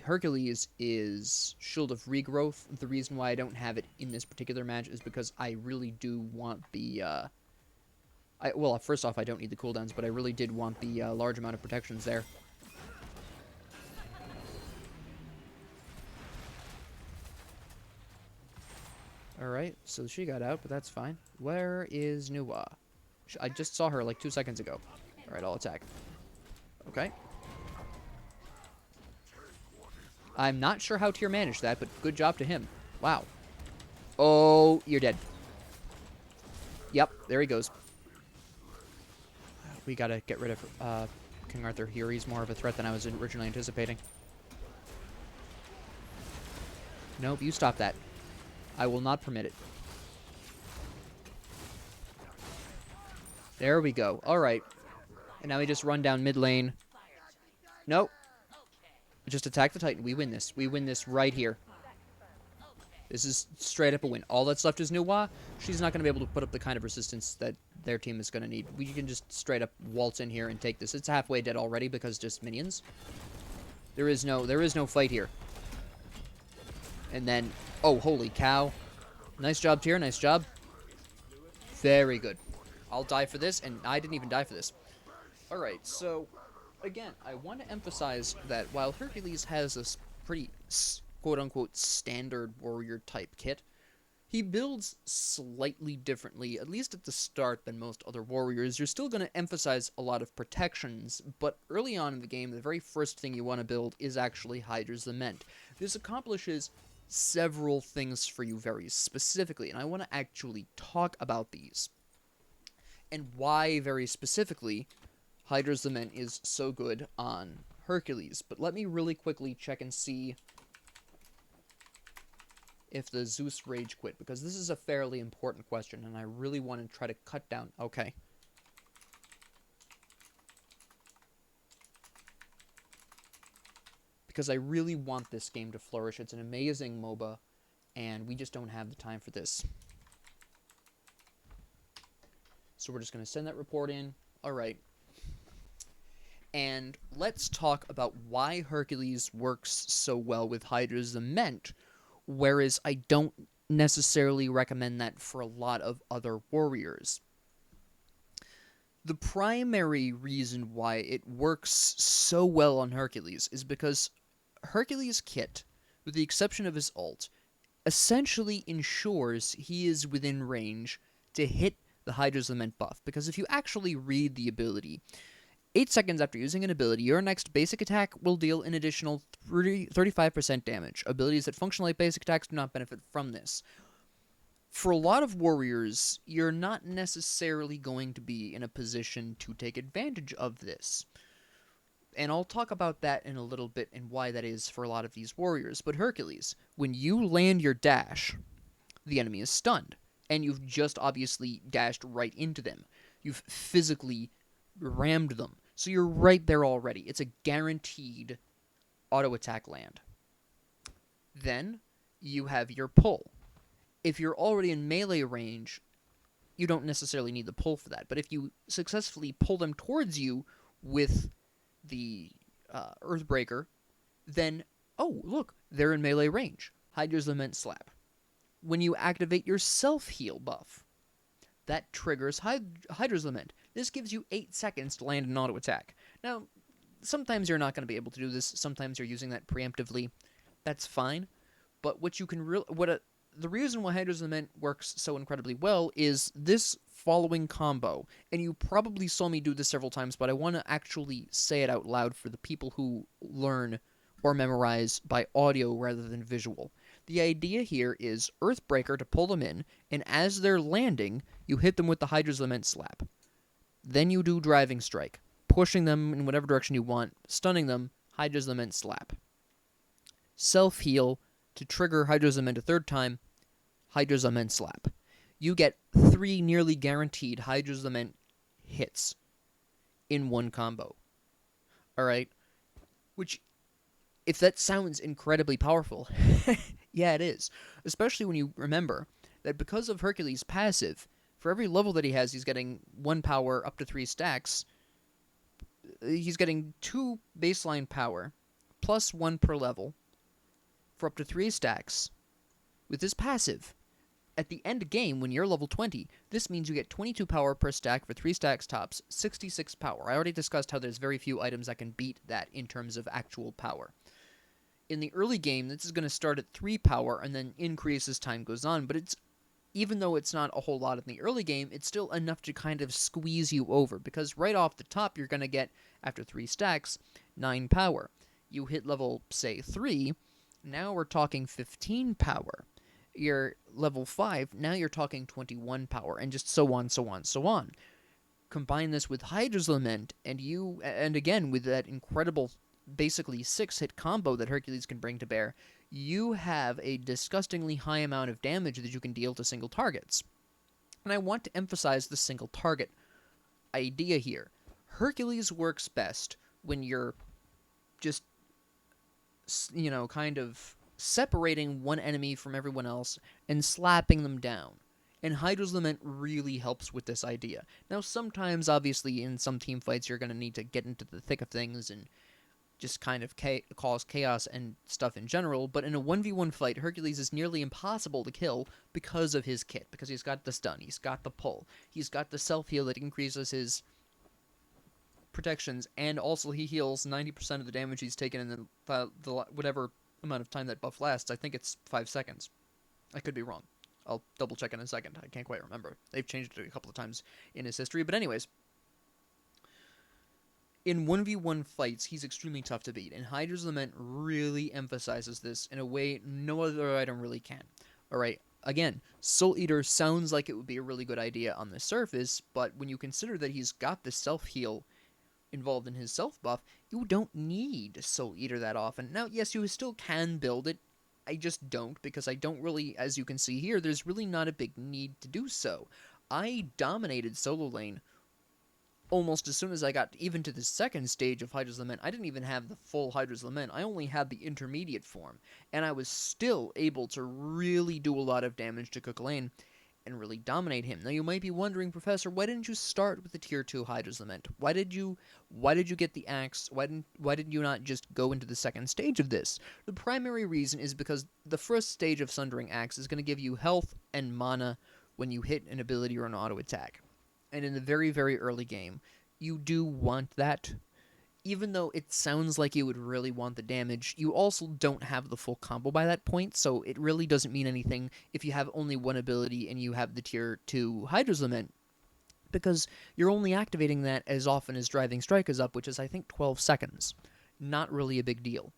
[SPEAKER 1] Hercules is Shield of Regrowth. The reason why I don't have it in this particular match is because I really do want the, well, first off, I don't need the cooldowns, but I really did want the large amount of protections there. Alright, so she got out, but that's fine. Where is Nuwa? I just saw her like 2 seconds ago. Alright, I'll attack. Okay. I'm not sure how Tyr managed that, but good job to him. Wow. Oh, you're dead. Yep, there he goes. We gotta get rid of King Arthur here. He's more of a threat than I was originally anticipating. Nope, you stop that. I will not permit it. There we go. Alright. And now we just run down mid lane. Nope. Just attack the Titan. We win this. We win this right here. This is straight up a win. All that's left is Nuwa. She's not going to be able to put up the kind of resistance that their team is going to need. We can just straight up waltz in here and take this. It's halfway dead already because just minions. There is no fight here. And then, oh, holy cow. Nice job, Tyr. Nice job. Very good. I'll die for this, and I didn't even die for this. Alright, so, again, I want to emphasize that while Hercules has this pretty quote-unquote standard warrior-type kit, he builds slightly differently, at least at the start, than most other warriors. You're still going to emphasize a lot of protections, but early on in the game, the very first thing you want to build is actually Hydra's Lament. This accomplishes several things for you very specifically, and I want to actually talk about these, and why, very specifically, Hydra's Lament is so good on Hercules. But let me really quickly check and see if the Zeus rage quit, because this is a fairly important question, and I really want to try to cut down... Okay. Because I really want this game to flourish. It's an amazing MOBA, and we just don't have the time for this. So we're just going to send that report in. Alright. And let's talk about why Hercules works so well with Hydra's Lament, whereas I don't necessarily recommend that for a lot of other warriors. The primary reason why it works so well on Hercules is because Hercules' kit, with the exception of his ult, essentially ensures he is within range to hit the Hydra's Lament buff. Because if you actually read the ability, 8 seconds after using an ability, your next basic attack will deal an additional 35% damage. Abilities that function like basic attacks do not benefit from this. For a lot of warriors, you're not necessarily going to be in a position to take advantage of this. And I'll talk about that in a little bit and why that is for a lot of these warriors. But Hercules, when you land your dash, the enemy is stunned. And you've just obviously dashed right into them. You've physically rammed them. So you're right there already. It's a guaranteed auto attack land. Then you have your pull. If you're already in melee range, you don't necessarily need the pull for that. But if you successfully pull them towards you with the Earthbreaker, then, oh, look, they're in melee range. Hydra's Lament Slap. When you activate your self-heal buff, that triggers Hydra's Lament. This gives you 8 seconds to land an auto attack. Now, sometimes you're not going to be able to do this. Sometimes you're using that preemptively. That's fine. But what you can the reason why Hydra's Lament works so incredibly well is this following combo. And you probably saw me do this several times, but I want to actually say it out loud for the people who learn or memorize by audio rather than visual. The idea here is Earthbreaker to pull them in, and as they're landing, you hit them with the Hydra's Lament Slap. Then you do Driving Strike, pushing them in whatever direction you want, stunning them, Hydra's Lament Slap. Self-heal to trigger Hydra's Lament a third time, Hydra's Lament Slap. You get 3 nearly guaranteed Hydra's Lament hits in one combo. Alright? Which, if that sounds incredibly powerful, yeah, it is. Especially when you remember that because of Hercules' passive, for every level that he has, he's getting 1 power up to 3 stacks. He's getting 2 baseline power, plus 1 per level, for up to 3 stacks. With his passive, at the end game, when you're level 20, this means you get 22 power per stack for 3 stacks tops, 66 power. I already discussed how there's very few items that can beat that in terms of actual power. In the early game, this is going to start at 3 power and then increase as time goes on, but even though it's not a whole lot in the early game, it's still enough to kind of squeeze you over, because right off the top, you're going to get, after 3 stacks, 9 power. You hit level, say, 3, now we're talking 15 power. You're level 5, now you're talking 21 power, and just so on, so on, so on. Combine this with Hydra's Lament, and again, with that incredible, basically 6-hit combo that Hercules can bring to bear, you have a disgustingly high amount of damage that you can deal to single targets. And I want to emphasize the single target idea here. Hercules works best when you're just, kind of separating one enemy from everyone else and slapping them down. And Hydra's Lament really helps with this idea. Now, sometimes, obviously, in some team fights, you're going to need to get into the thick of things and just kind of cause chaos and stuff in general, but in a 1v1 fight, Hercules is nearly impossible to kill because of his kit, because he's got the stun, he's got the pull, he's got the self-heal that increases his protections, and also he heals 90% of the damage he's taken in the whatever amount of time that buff lasts. I think it's 5 seconds. I could be wrong. I'll double check in a second. I can't quite remember. They've changed it a couple of times in his history, but anyways, in 1v1 fights, he's extremely tough to beat, and Hydra's Lament really emphasizes this in a way no other item really can. Alright, again, Soul Eater sounds like it would be a really good idea on the surface, but when you consider that he's got the self-heal involved in his self-buff, you don't need Soul Eater that often. Now, yes, you still can build it. I just don't, because I don't really, as you can see here, there's really not a big need to do so. I dominated solo lane almost as soon as I got even to the second stage of Hydra's Lament. I didn't even have the full Hydra's Lament. I only had the intermediate form, and I was still able to really do a lot of damage to Cook Lane and really dominate him. Now, you might be wondering, Professor, why didn't you start with the Tier 2 Hydra's Lament? Why did you get the axe? Why did you not just go into the second stage of this? The primary reason is because the first stage of Sundering Axe is going to give you health and mana when you hit an ability or an auto attack. And in the very, very early game, you do want that. Even though it sounds like you would really want the damage, you also don't have the full combo by that point, so it really doesn't mean anything if you have only one ability and you have the Tier 2 Hydra's Lament, because you're only activating that as often as Driving Strike is up, which is, I think, 12 seconds. Not really a big deal.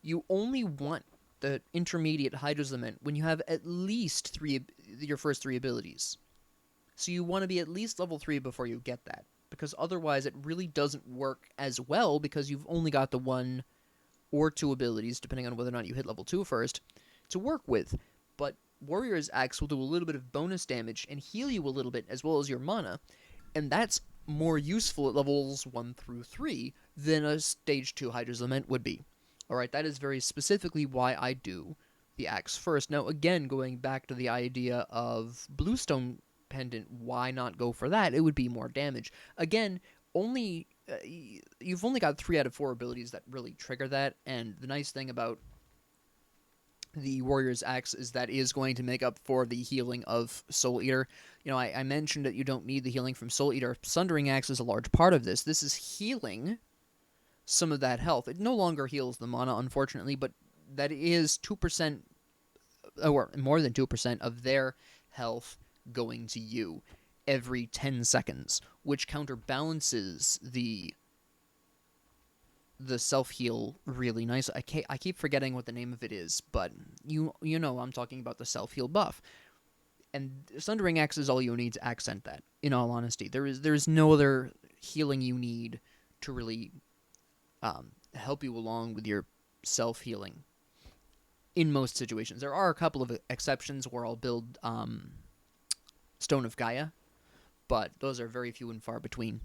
[SPEAKER 1] You only want the intermediate Hydra's Lament when you have at least your first 3 abilities. So you want to be at least level 3 before you get that. because otherwise it really doesn't work as well, because you've only got the 1 or 2 abilities, depending on whether or not you hit level 2 first, to work with. But Warrior's Axe will do a little bit of bonus damage and heal you a little bit, as well as your mana, and that's more useful at levels 1 through 3 than a Stage 2 Hydra's Lament would be. Alright, that is very specifically why I do the Axe first. Now, again, going back to the idea of Bluestone Pendant, why not go for that? It would be more damage. Again, you've only got 3 out of 4 abilities that really trigger that, and the nice thing about the Warrior's Axe is that is going to make up for the healing of Soul Eater. You know, I mentioned that you don't need the healing from Soul Eater. Sundering Axe is a large part of this. This is healing some of that health. It no longer heals the mana, unfortunately, but that is 2%, or more than 2% of their health going to you every 10 seconds, which counterbalances the self-heal really nice. I keep forgetting what the name of it is, but you know I'm talking about the self-heal buff. And Sundering Axe is all you need to accent that, in all honesty. There is no other healing you need to really help you along with your self-healing in most situations. There are a couple of exceptions where I'll build Stone of Gaia, but those are very few and far between.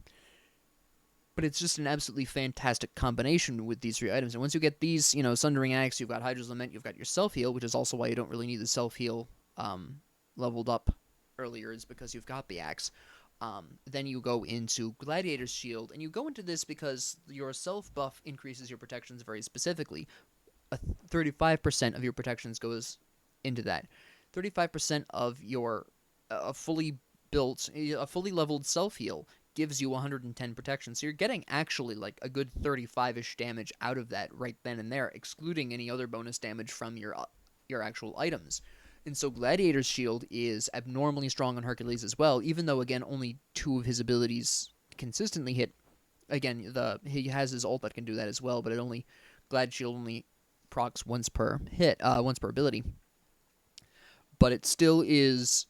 [SPEAKER 1] But it's just an absolutely fantastic combination with these 3 items. And once you get these, you know, Sundering Axe, you've got Hydra's Lament, you've got your self-heal, which is also why you don't really need the self-heal leveled up earlier, is because you've got the Axe. Then you go into Gladiator's Shield, and you go into this because your self-buff increases your protections very specifically. 35% of your protections goes into that. 35% of your fully leveled self-heal gives you 110 protection, so you're getting actually like a good 35-ish damage out of that right then and there, excluding any other bonus damage from your actual items. And so Gladiator's Shield is abnormally strong on Hercules as well, even though, again, only 2 of his abilities consistently hit. Again, he has his ult that can do that as well, but Glad Shield only procs once per ability. But it still is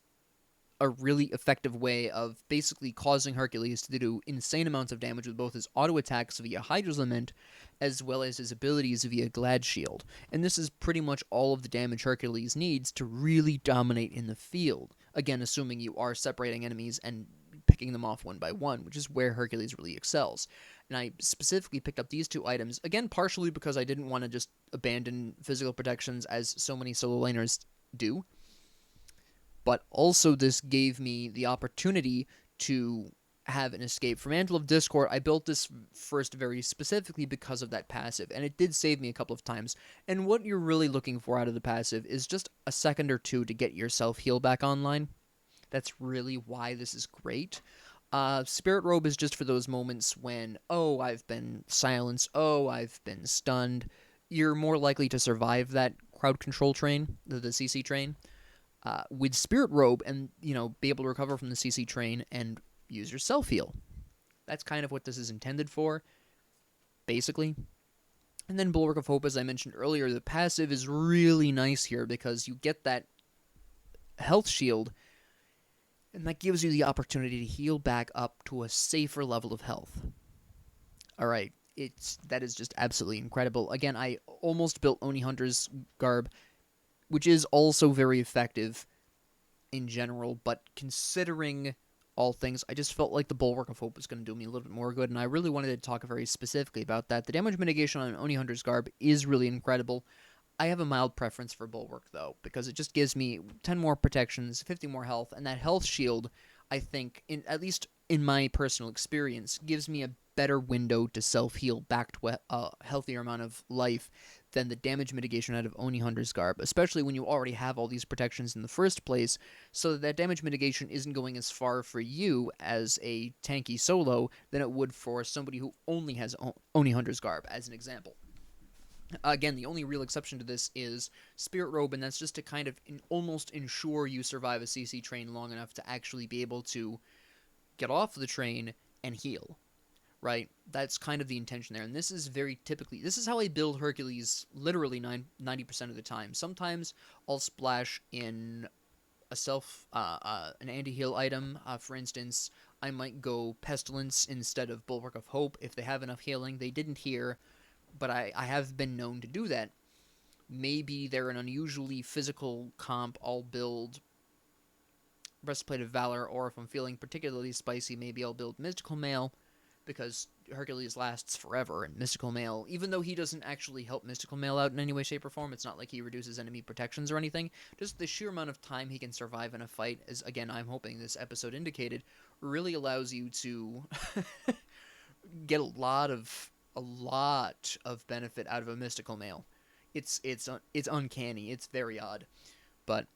[SPEAKER 1] a really effective way of basically causing Hercules to do insane amounts of damage with both his auto attacks via Hydra's Lament as well as his abilities via Glad Shield. And this is pretty much all of the damage Hercules needs to really dominate in the field. Again, assuming you are separating enemies and picking them off one by one, which is where Hercules really excels. And I specifically picked up these 2 items, again, partially because I didn't want to just abandon physical protections as so many solo laners do, but also this gave me the opportunity to have an escape. For Mantle of Discord, I built this first very specifically because of that passive, and it did save me a couple of times. And what you're really looking for out of the passive is just a second or 2 to get your self-heal back online. That's really why this is great. Spirit Robe is just for those moments when, oh, I've been silenced, oh, I've been stunned. You're more likely to survive that crowd control train, the CC train, with Spirit Robe, and, you know, be able to recover from the CC train and use your self-heal. That's kind of what this is intended for, basically. And then Bulwark of Hope, as I mentioned earlier, the passive is really nice here because you get that health shield, and that gives you the opportunity to heal back up to a safer level of health. Alright, that is just absolutely incredible. Again, I almost built Oni Hunter's Garb, which is also very effective in general, but considering all things, I just felt like the Bulwark of Hope was going to do me a little bit more good, and I really wanted to talk very specifically about that. The damage mitigation on Oni Hunter's Garb is really incredible. I have a mild preference for Bulwark, though, because it just gives me 10 more protections, 50 more health, and that health shield, I think, at least in my personal experience, gives me a better window to self-heal back to a healthier amount of life than the damage mitigation out of Oni Hunter's Garb, especially when you already have all these protections in the first place, so that damage mitigation isn't going as far for you as a tanky solo than it would for somebody who only has Oni Hunter's Garb, as an example. Again, the only real exception to this is Spirit Robe, and that's just to kind of almost ensure you survive a CC train long enough to actually be able to get off the train and heal, right? That's kind of the intention there, and this is this is how I build Hercules literally 90% of the time. Sometimes I'll splash in an anti-heal item. For instance, I might go Pestilence instead of Bulwark of Hope if they have enough healing. They didn't here, but I have been known to do that. Maybe they're an unusually physical comp. I'll build Breastplate of Valor, or if I'm feeling particularly spicy, maybe I'll build Mystical Mail, because Hercules lasts forever, and Mystical Mail, even though he doesn't actually help Mystical Mail out in any way, shape, or form, it's not like he reduces enemy protections or anything, just the sheer amount of time he can survive in a fight, as, again, I'm hoping this episode indicated, really allows you to get a lot of benefit out of a Mystical Mail. It's uncanny, it's very odd, but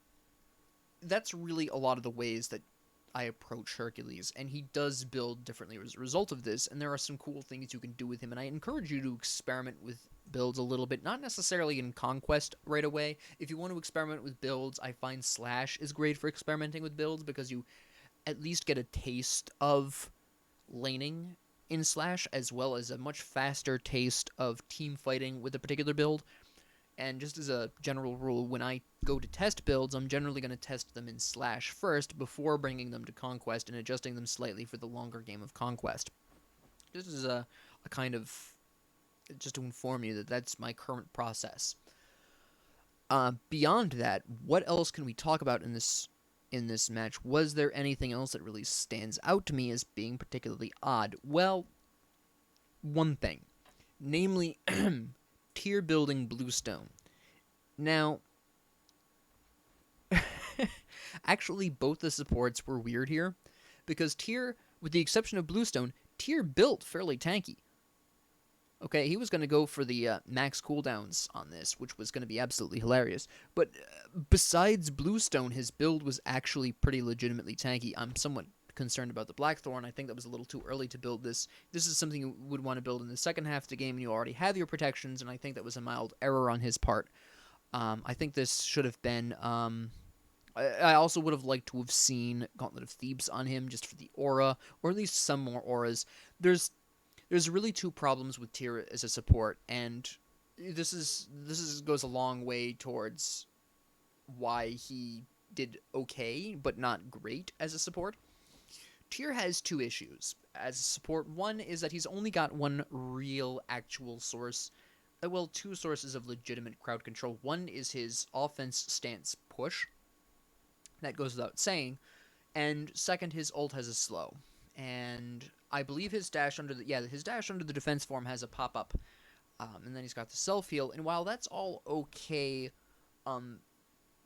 [SPEAKER 1] that's really a lot of the ways that I approach Hercules, and he does build differently as a result of this, and there are some cool things you can do with him, and I encourage you to experiment with builds a little bit, not necessarily in Conquest right away. If you want to experiment with builds, I find Slash is great for experimenting with builds, because you at least get a taste of laning in Slash, as well as a much faster taste of team fighting with a particular build. And just as a general rule, when I go to test builds, I'm generally going to test them in Slash first before bringing them to Conquest and adjusting them slightly for the longer game of Conquest. Just as a kind of, just to inform you that that's my current process. Beyond that, what else can we talk about in this match? Was there anything else that really stands out to me as being particularly odd? Well, one thing. Namely, tier building Bluestone. Now, actually both the supports were weird here, because tier, with the exception of Bluestone, tier built fairly tanky. Okay, he was going to go for the max cooldowns on this, which was going to be absolutely hilarious. But besides Bluestone, his build was actually pretty legitimately tanky. I'm somewhat concerned about the Blackthorn. I think that was a little too early to build this. This is something you would want to build in the second half of the game, and you already have your protections, and I think that was a mild error on his part. I think this should have been... I also would have liked to have seen Gauntlet of Thebes on him, just for the aura, or at least some more auras. There's really two problems with Tyr as a support, and this goes a long way towards why he did okay, but not great as a support. Tyr has two issues as a support. One is that he's only got one real actual source, well, two sources of legitimate crowd control. One is his offense stance push, that goes without saying, and second, his ult has a slow. And I believe his dash under the defense form has a pop-up, and then he's got the self-heal, and while that's all okay,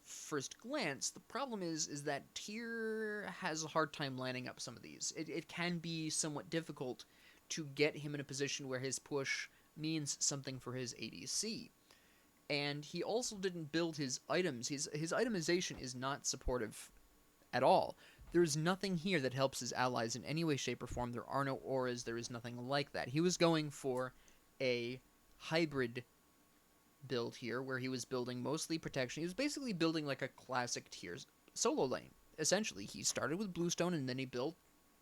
[SPEAKER 1] first glance, the problem is that Tyr has a hard time lining up some of these. It can be somewhat difficult to get him in a position where his push means something for his ADC. And he also didn't build his items. His itemization is not supportive at all. There's nothing here that helps his allies in any way, shape, or form. There are no auras. There is nothing like that. He was going for a hybrid build here, where he was building mostly protection. He was basically building like a classic tier solo lane. Essentially, he started with Bluestone, and then he built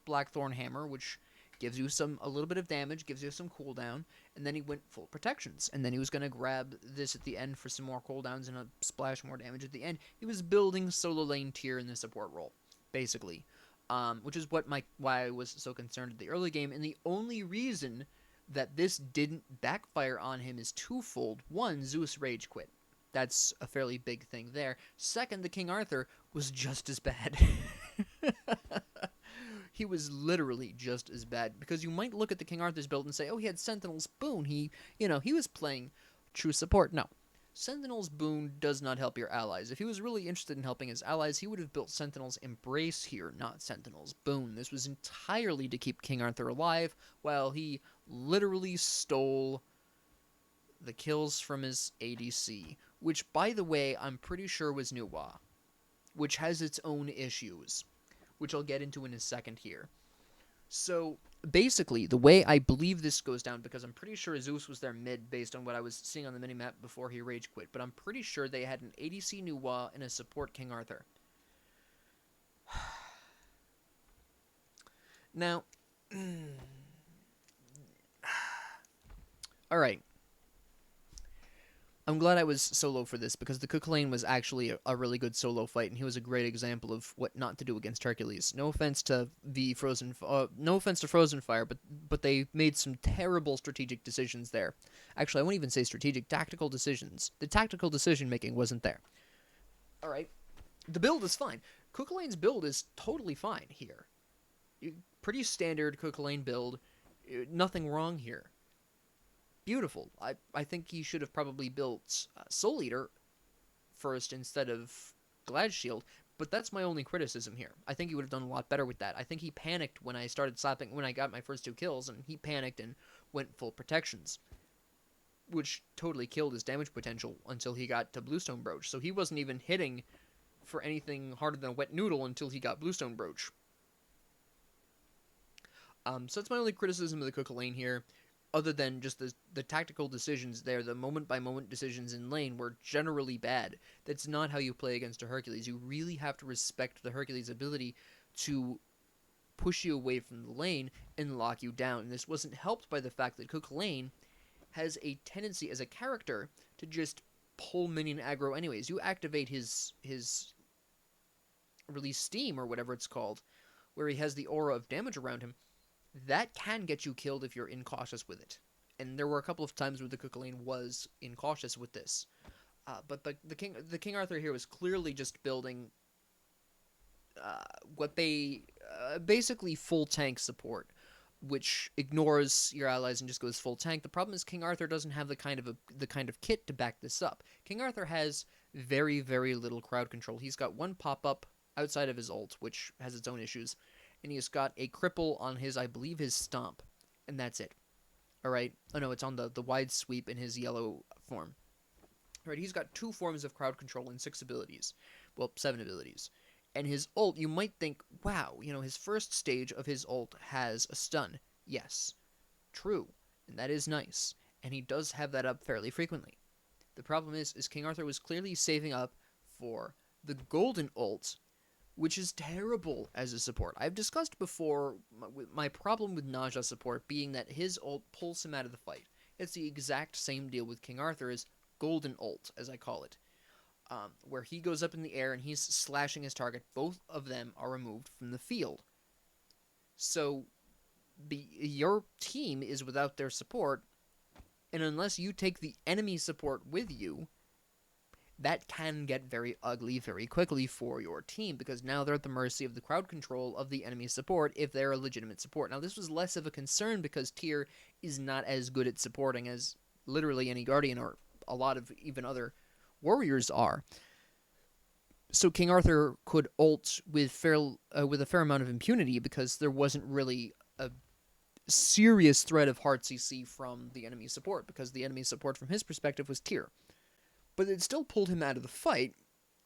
[SPEAKER 1] Blackthorn Hammer, which gives you a little bit of damage, gives you some cooldown, and then he went full protections. And then he was going to grab this at the end for some more cooldowns and a splash more damage at the end. He was building solo lane tier in the support role, basically, which is why I was so concerned at the early game. And the only reason that this didn't backfire on him is twofold. One, Zeus rage quit. That's a fairly big thing there. Second, the King Arthur was just as bad. He was literally just as bad, because you might look at the King Arthur's build and say, oh, he had Sentinel's Boon. He was playing true support. No. Sentinel's Boon does not help your allies. If he was really interested in helping his allies, he would have built Sentinel's Embrace here, not Sentinel's Boon. This was entirely to keep King Arthur alive, while he literally stole the kills from his ADC, which, by the way, I'm pretty sure was Nuwa, which has its own issues, which I'll get into in a second here. So, basically, the way I believe this goes down, because I'm pretty sure Zeus was their mid based on what I was seeing on the minimap before he rage quit, but I'm pretty sure they had an ADC Nuwa and a support King Arthur. Now, alright. I'm glad I was solo for this because the Cook Lane was actually a really good solo fight, and he was a great example of what not to do against Hercules. No offense to no offense to Frozen Fire, but they made some terrible strategic decisions there. Actually, I won't even say strategic, tactical decisions. The tactical decision making wasn't there. All right, the build is fine. Cook Lane's build is totally fine here. Pretty standard Cook Lane build. Nothing wrong here. Beautiful. I think he should have probably built Soul Eater first instead of Glad Shield, but that's my only criticism here. I think he would have done a lot better with that. I think he panicked when I started slapping, when I got my first 2 kills, and he panicked and went full protections, which totally killed his damage potential until he got to Bluestone Brooch. So he wasn't even hitting for anything harder than a wet noodle until he got Bluestone Brooch. So that's my only criticism of the Cook Lane here. Other than just the tactical decisions there, the moment-by-moment decisions in lane were generally bad. That's not how you play against a Hercules. You really have to respect the Hercules' ability to push you away from the lane and lock you down. And this wasn't helped by the fact that Cook Lane has a tendency as a character to just pull minion aggro anyways. You activate his release steam, or whatever it's called, where he has the aura of damage around him. That can get you killed if you're incautious with it. And there were a couple of times where the Cook Lane was incautious with this. But the King Arthur here was clearly just building what they basically full tank support, which ignores your allies and just goes full tank. The problem is King Arthur doesn't have the kind of kit to back this up. King Arthur has very, very little crowd control. He's got 1 pop-up outside of his ult, which has its own issues, and he's got a cripple on his, I believe, his stomp, and that's it. Alright? Oh no, it's on the wide sweep in his yellow form. Alright, he's got 2 forms of crowd control and 6 abilities. Well, 7 abilities. And his ult, you might think, wow, his first stage of his ult has a stun. Yes, true, and that is nice, and he does have that up fairly frequently. The problem is King Arthur was clearly saving up for the golden ult, which is terrible as a support. I've discussed before my problem with Naja support being that his ult pulls him out of the fight. It's the exact same deal with King Arthur's golden ult, as I call it, where he goes up in the air and he's slashing his target. Both of them are removed from the field. So your team is without their support, and unless you take the enemy support with you, that can get very ugly very quickly for your team, because now they're at the mercy of the crowd control of the enemy support if they're a legitimate support. Now, this was less of a concern because Tyr is not as good at supporting as literally any Guardian or a lot of even other warriors are. So King Arthur could ult with a fair amount of impunity because there wasn't really a serious threat of hard CC from the enemy support, because the enemy support from his perspective was Tyr. But it still pulled him out of the fight,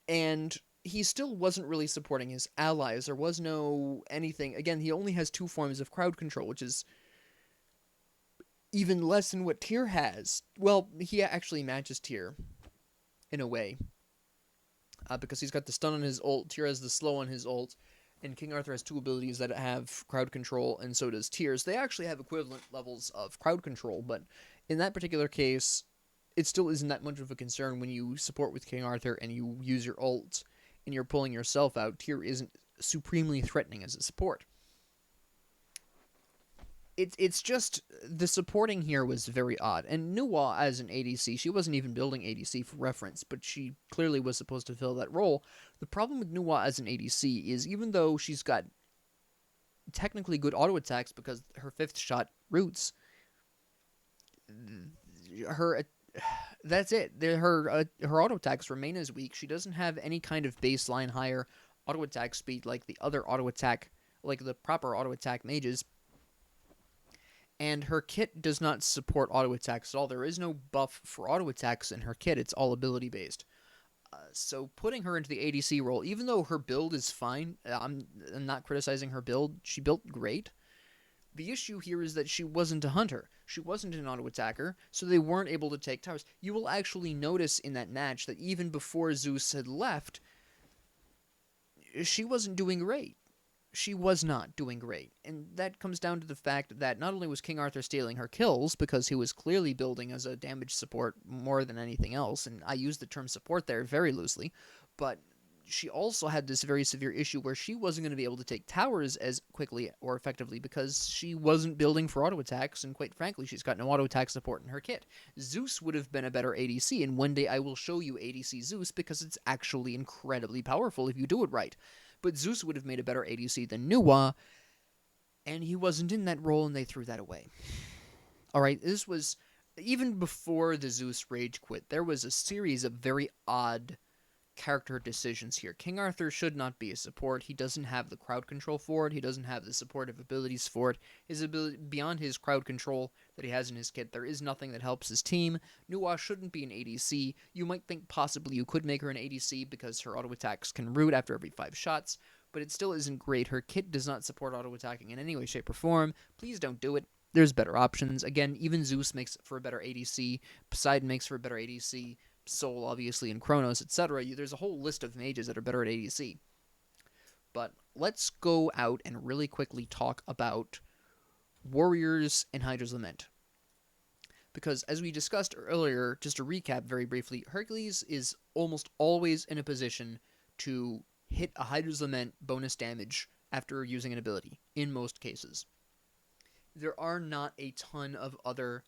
[SPEAKER 1] and he still wasn't really supporting his allies. There was no anything. Again, he only has 2 forms of crowd control, which is even less than what Tyr has. Well, he actually matches Tyr, in a way, because he's got the stun on his ult, Tyr has the slow on his ult, and King Arthur has 2 abilities that have crowd control, and so does Tyr's. They actually have equivalent levels of crowd control, but in that particular case, it still isn't that much of a concern when you support with King Arthur and you use your ult and you're pulling yourself out. Tyr isn't supremely threatening as a support. It's just the supporting here was very odd. And Nuwa as an ADC, she wasn't even building ADC for reference, but she clearly was supposed to fill that role. The problem with Nuwa as an ADC is even though she's got technically good auto attacks because her 5th shot roots, that's it. Her auto attacks remain as weak. She doesn't have any kind of baseline higher auto attack speed like the other auto attack, like the proper auto attack mages. And her kit does not support auto attacks at all. There is no buff for auto attacks in her kit. It's all ability based. So putting her into the ADC role, even though her build is fine, I'm not criticizing her build. She built great. The issue here is that she wasn't a hunter. She wasn't an auto attacker, so they weren't able to take towers. You will actually notice in that match that even before Zeus had left, she wasn't doing great. she was not doing great. And that comes down to the fact that not only was King Arthur stealing her kills, because he was clearly building as a damage support more than anything else, and I use the term support there very loosely, but she also had this very severe issue where she wasn't going to be able to take towers as quickly or effectively because she wasn't building for auto attacks, and quite frankly, she's got no auto attack support in her kit. Zeus would have been a better ADC, and one day I will show you ADC Zeus because it's actually incredibly powerful if you do it right. But Zeus would have made a better ADC than Nuwa, and he wasn't in that role, and they threw that away. Alright, this was, even before the Zeus rage quit, there was a series of very odd character decisions here. King Arthur should not be a support. He doesn't have the crowd control for it. He doesn't have the supportive abilities for it. His ability, beyond his crowd control that he has in his kit, there is nothing that helps his team. Nuwa shouldn't be an ADC. You might think possibly you could make her an ADC because her auto attacks can root after every 5 shots, but it still isn't great. Her kit does not support auto attacking in any way, shape, or form. Please don't do it. There's better options. Again, even Zeus makes for a better ADC. Poseidon makes for a better ADC. Soul, obviously, and Kronos, etc. There's a whole list of mages that are better at ADC. But let's go out and really quickly talk about warriors and Hydra's Lament. Because as we discussed earlier, just to recap very briefly, Hercules is almost always in a position to hit a Hydra's Lament bonus damage after using an ability, in most cases. There are not a ton of other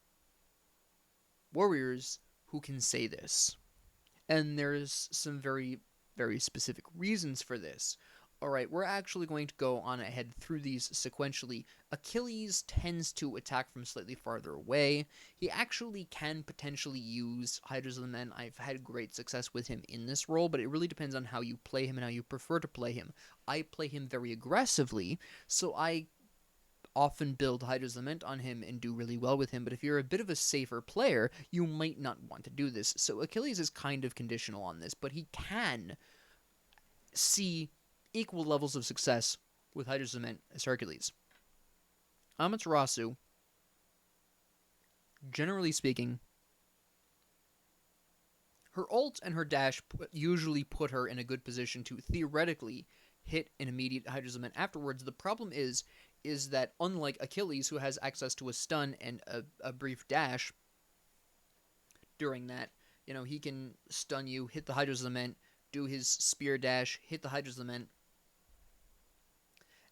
[SPEAKER 1] warriors who can say this. And there's some very, very specific reasons for this. Alright, we're actually going to go on ahead through these sequentially. Achilles tends to attack from slightly farther away. He actually can potentially use Hydra's Lament. I've had great success with him in this role, but it really depends on how you play him and how you prefer to play him. I play him very aggressively, so I often build Hydra's Lament on him and do really well with him, but if you're a bit of a safer player, you might not want to do this. So Achilles is kind of conditional on this, but he can see equal levels of success with Hydra's Lament as Hercules. Amaterasu, generally speaking, her ult and her dash usually put her in a good position to theoretically hit an immediate Hydra's Lament afterwards. The problem is that unlike Achilles, who has access to a stun and a brief dash during that, he can stun you, hit the Hydra's Lament, do his spear dash, hit the Hydra's Lament,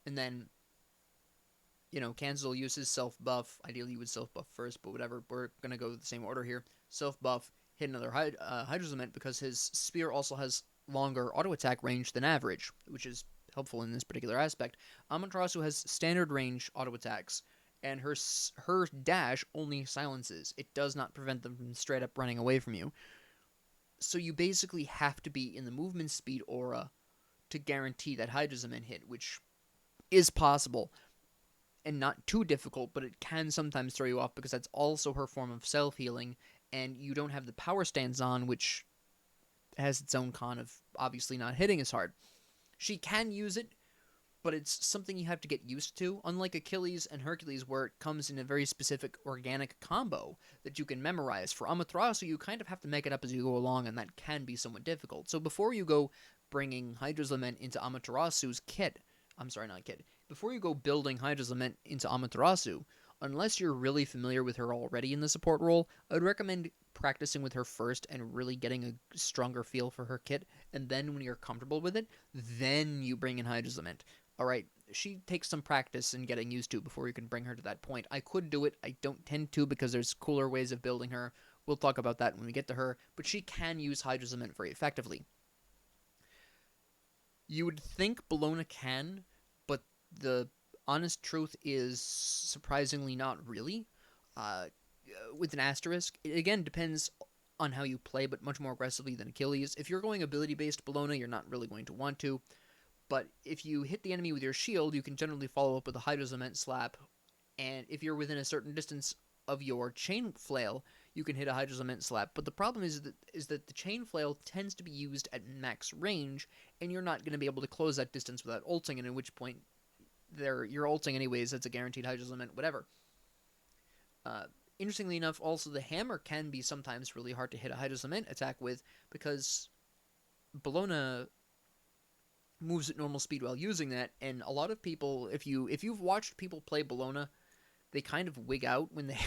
[SPEAKER 1] and then, cancel, use his self-buff. Ideally, you would self-buff first, but whatever. We're going to go with the same order here. Self-buff, hit another Hydra's Lament because his spear also has longer auto-attack range than average, which is helpful in this particular aspect. Amaterasu has standard range auto attacks, and her dash only silences. It does not prevent them from straight up running away from you. So you basically have to be in the movement speed aura to guarantee that Hydra's Lament hit, which is possible and not too difficult, but it can sometimes throw you off because that's also her form of self-healing, and you don't have the power stance on, which has its own con of obviously not hitting as hard. She can use it, but it's something you have to get used to, unlike Achilles and Hercules, where it comes in a very specific organic combo that you can memorize. For Amaterasu, you kind of have to make it up as you go along, and that can be somewhat difficult. So before you go bringing Hydra's Lament into Amaterasu's kit, before you go building Hydra's Lament into Amaterasu, unless you're really familiar with her already in the support role, I would recommend practicing with her first and really getting a stronger feel for her kit, and then when you're comfortable with it, then you bring in Hydra's Lament. Alright, she takes some practice and getting used to before you can bring her to that point. I could do it, I don't tend to because there's cooler ways of building her. We'll talk about that when we get to her, but she can use Hydra's Lament very effectively. You would think Bellona can, but the honest truth is surprisingly not really. With an asterisk, it again depends on how you play, but much more aggressively than Achilles. If you're going ability-based Bellona, you're not really going to want to, but if you hit the enemy with your shield, you can generally follow up with a Hydra's Lament slap, and if you're within a certain distance of your chain flail, you can hit a Hydra's Lament slap. But the problem is that the chain flail tends to be used at max range, and you're not going to be able to close that distance without ulting, and at which point you're ulting anyways. That's a guaranteed Hydra's Lament, whatever. Interestingly enough, also the hammer can be sometimes really hard to hit a Hydra's Lament attack with, because Bellona moves at normal speed while using that, and a lot of people, if you've watched people play Bologna, they kind of wig out when they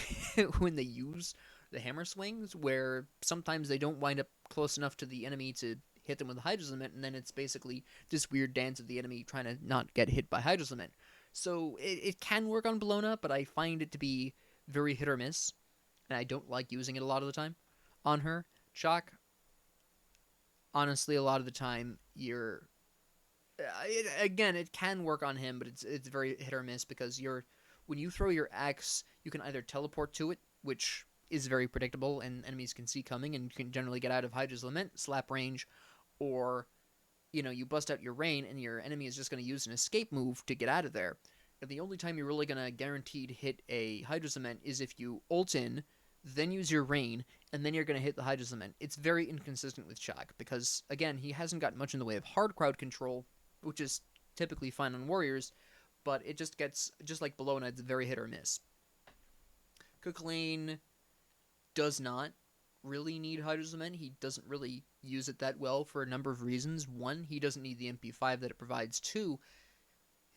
[SPEAKER 1] when they use the hammer swings, where sometimes they don't wind up close enough to the enemy to hit them with the Hydra's Lament, and then it's basically this weird dance of the enemy trying to not get hit by Hydra's Lament. So it can work on Bologna, but I find it to be very hit or miss, and I don't like using it a lot of the time on her. Chalk, honestly, a lot of the time you're again, it can work on him, but it's very hit or miss because when you throw your axe, you can either teleport to it, which is very predictable and enemies can see coming, and you can generally get out of Hydra's Lament slap range, or you bust out your rain and your enemy is just going to use an escape move to get out of there. And the only time you're really going to guaranteed hit a Hydra's Lament is if you ult in, then use your rain, and then you're going to hit the Hydra's Lament. It's very inconsistent with Chak because, again, he hasn't got much in the way of hard crowd control, which is typically fine on warriors, but it just gets, just like Bologna, it's very hit or miss. Cook Lane does not really need Hydra's Lament. He doesn't really use it that well for a number of reasons. One, he doesn't need the MP5 that it provides. Two,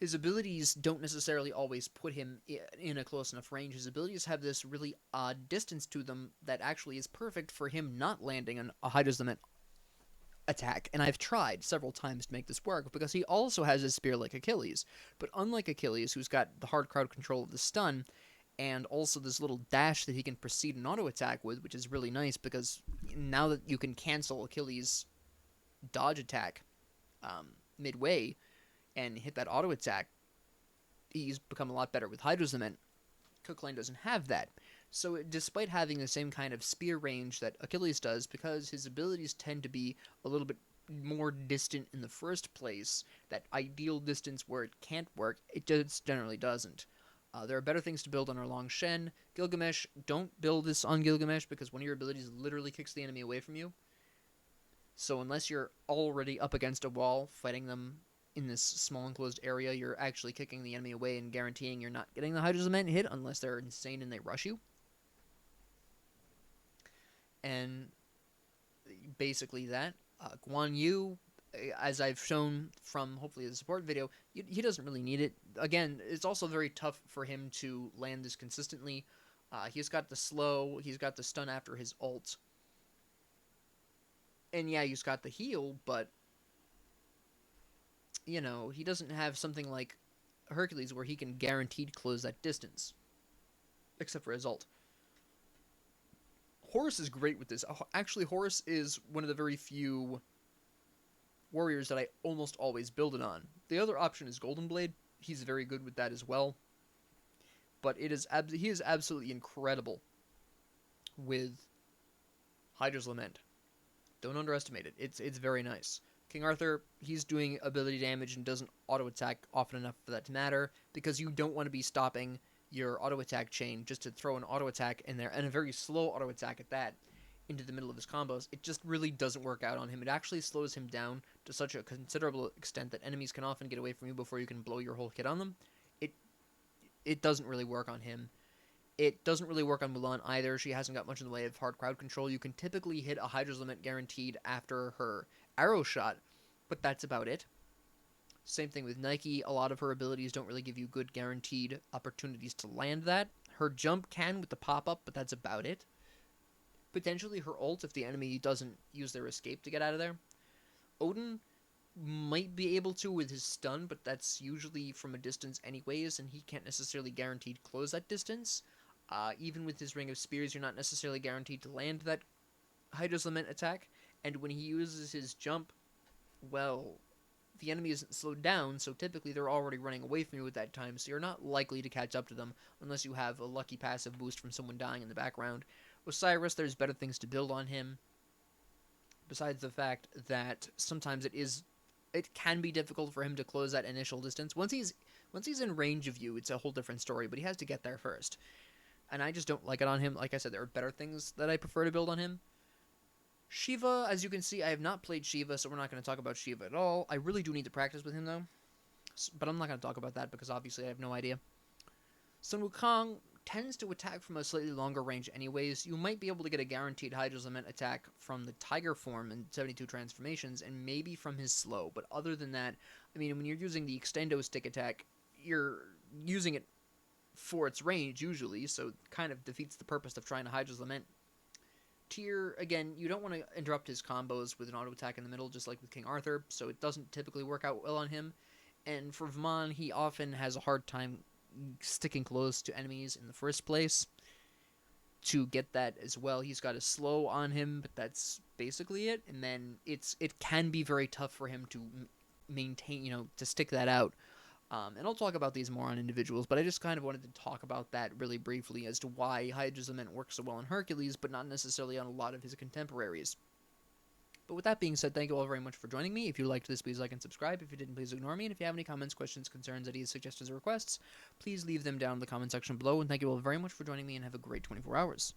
[SPEAKER 1] his abilities don't necessarily always put him in a close enough range. His abilities have this really odd distance to them that actually is perfect for him not landing on a Hydra's Lament attack, and I've tried several times to make this work because he also has his spear like Achilles, but unlike Achilles, who's got the hard crowd control of the stun and also this little dash that he can proceed an auto attack with, which is really nice because now that you can cancel Achilles' dodge attack midway and hit that auto attack, he's become a lot better with Hydra's Lament. Cook Lane doesn't have that. So despite having the same kind of spear range that Achilles does, because his abilities tend to be a little bit more distant in the first place, that ideal distance where it can't work, it just generally doesn't. There are better things to build on our Long Shen. Gilgamesh, don't build this on Gilgamesh because one of your abilities literally kicks the enemy away from you. So unless you're already up against a wall fighting them in this small enclosed area, you're actually kicking the enemy away and guaranteeing you're not getting the Hydra's Lament hit unless they're insane and they rush you. And basically that. Guan Yu, as I've shown from hopefully the support video, he doesn't really need it. Again, it's also very tough for him to land this consistently. He's got the slow, he's got the stun after his ult. And yeah, he's got the heal, but he doesn't have something like Hercules where he can guaranteed close that distance. Except for his ult. Horus is great with this. Actually, Horus is one of the very few warriors that I almost always build it on. The other option is Golden Blade. He's very good with that as well. But he is absolutely incredible with Hydra's Lament. Don't underestimate it. It's very nice. King Arthur, he's doing ability damage and doesn't auto-attack often enough for that to matter, because you don't want to be stopping your auto-attack chain just to throw an auto-attack in there, and a very slow auto-attack at that, into the middle of his combos. It just really doesn't work out on him. It actually slows him down to such a considerable extent that enemies can often get away from you before you can blow your whole kit on them. It doesn't really work on him. It doesn't really work on Mulan either. She hasn't got much in the way of hard crowd control. You can typically hit a Hydra's Lament guaranteed after her arrow shot, but that's about it. Same thing with Nike. A lot of her abilities don't really give you good guaranteed opportunities to land that. Her jump can with the pop-up, but that's about it. Potentially her ult if the enemy doesn't use their escape to get out of there. Odin might be able to with his stun, but that's usually from a distance anyways, and he can't necessarily guaranteed close that distance. Even with his Ring of Spears, you're not necessarily guaranteed to land that Hydra's Lament attack, and when he uses his jump, well, the enemy isn't slowed down, so typically they're already running away from you at that time, so you're not likely to catch up to them unless you have a lucky passive boost from someone dying in the background. Osiris, there's better things to build on him, besides the fact that sometimes it can be difficult for him to close that initial distance. Once he's in range of you, it's a whole different story, but he has to get there first. And I just don't like it on him. Like I said, there are better things that I prefer to build on him. Shiva, as you can see, I have not played Shiva, so we're not going to talk about Shiva at all. I really do need to practice with him, though. But I'm not going to talk about that because obviously I have no idea. Sun Wukong, tends to attack from a slightly longer range anyways. You might be able to get a guaranteed Hydra's Lament attack from the Tiger form in 72 transformations, and maybe from his slow. But other than that, I mean, when you're using the Extendo Stick attack, you're using it for its range usually, so it kind of defeats the purpose of trying to Hydra's Lament. Tyr, again, you don't want to interrupt his combos with an auto attack in the middle, just like with King Arthur, so it doesn't typically work out well on him. And for Vman, he often has a hard time sticking close to enemies in the first place. To get that as well, he's got a slow on him, but that's basically it. And then it can be very tough for him to maintain, to stick that out. And I'll talk about these more on individuals, but I just kind of wanted to talk about that really briefly as to why Hydra's Lament works so well on Hercules, but not necessarily on a lot of his contemporaries. But with that being said, thank you all very much for joining me. If you liked this, please like and subscribe. If you didn't, please ignore me. And if you have any comments, questions, concerns, ideas, suggestions, or requests, please leave them down in the comment section below. And thank you all very much for joining me, and have a great 24 hours.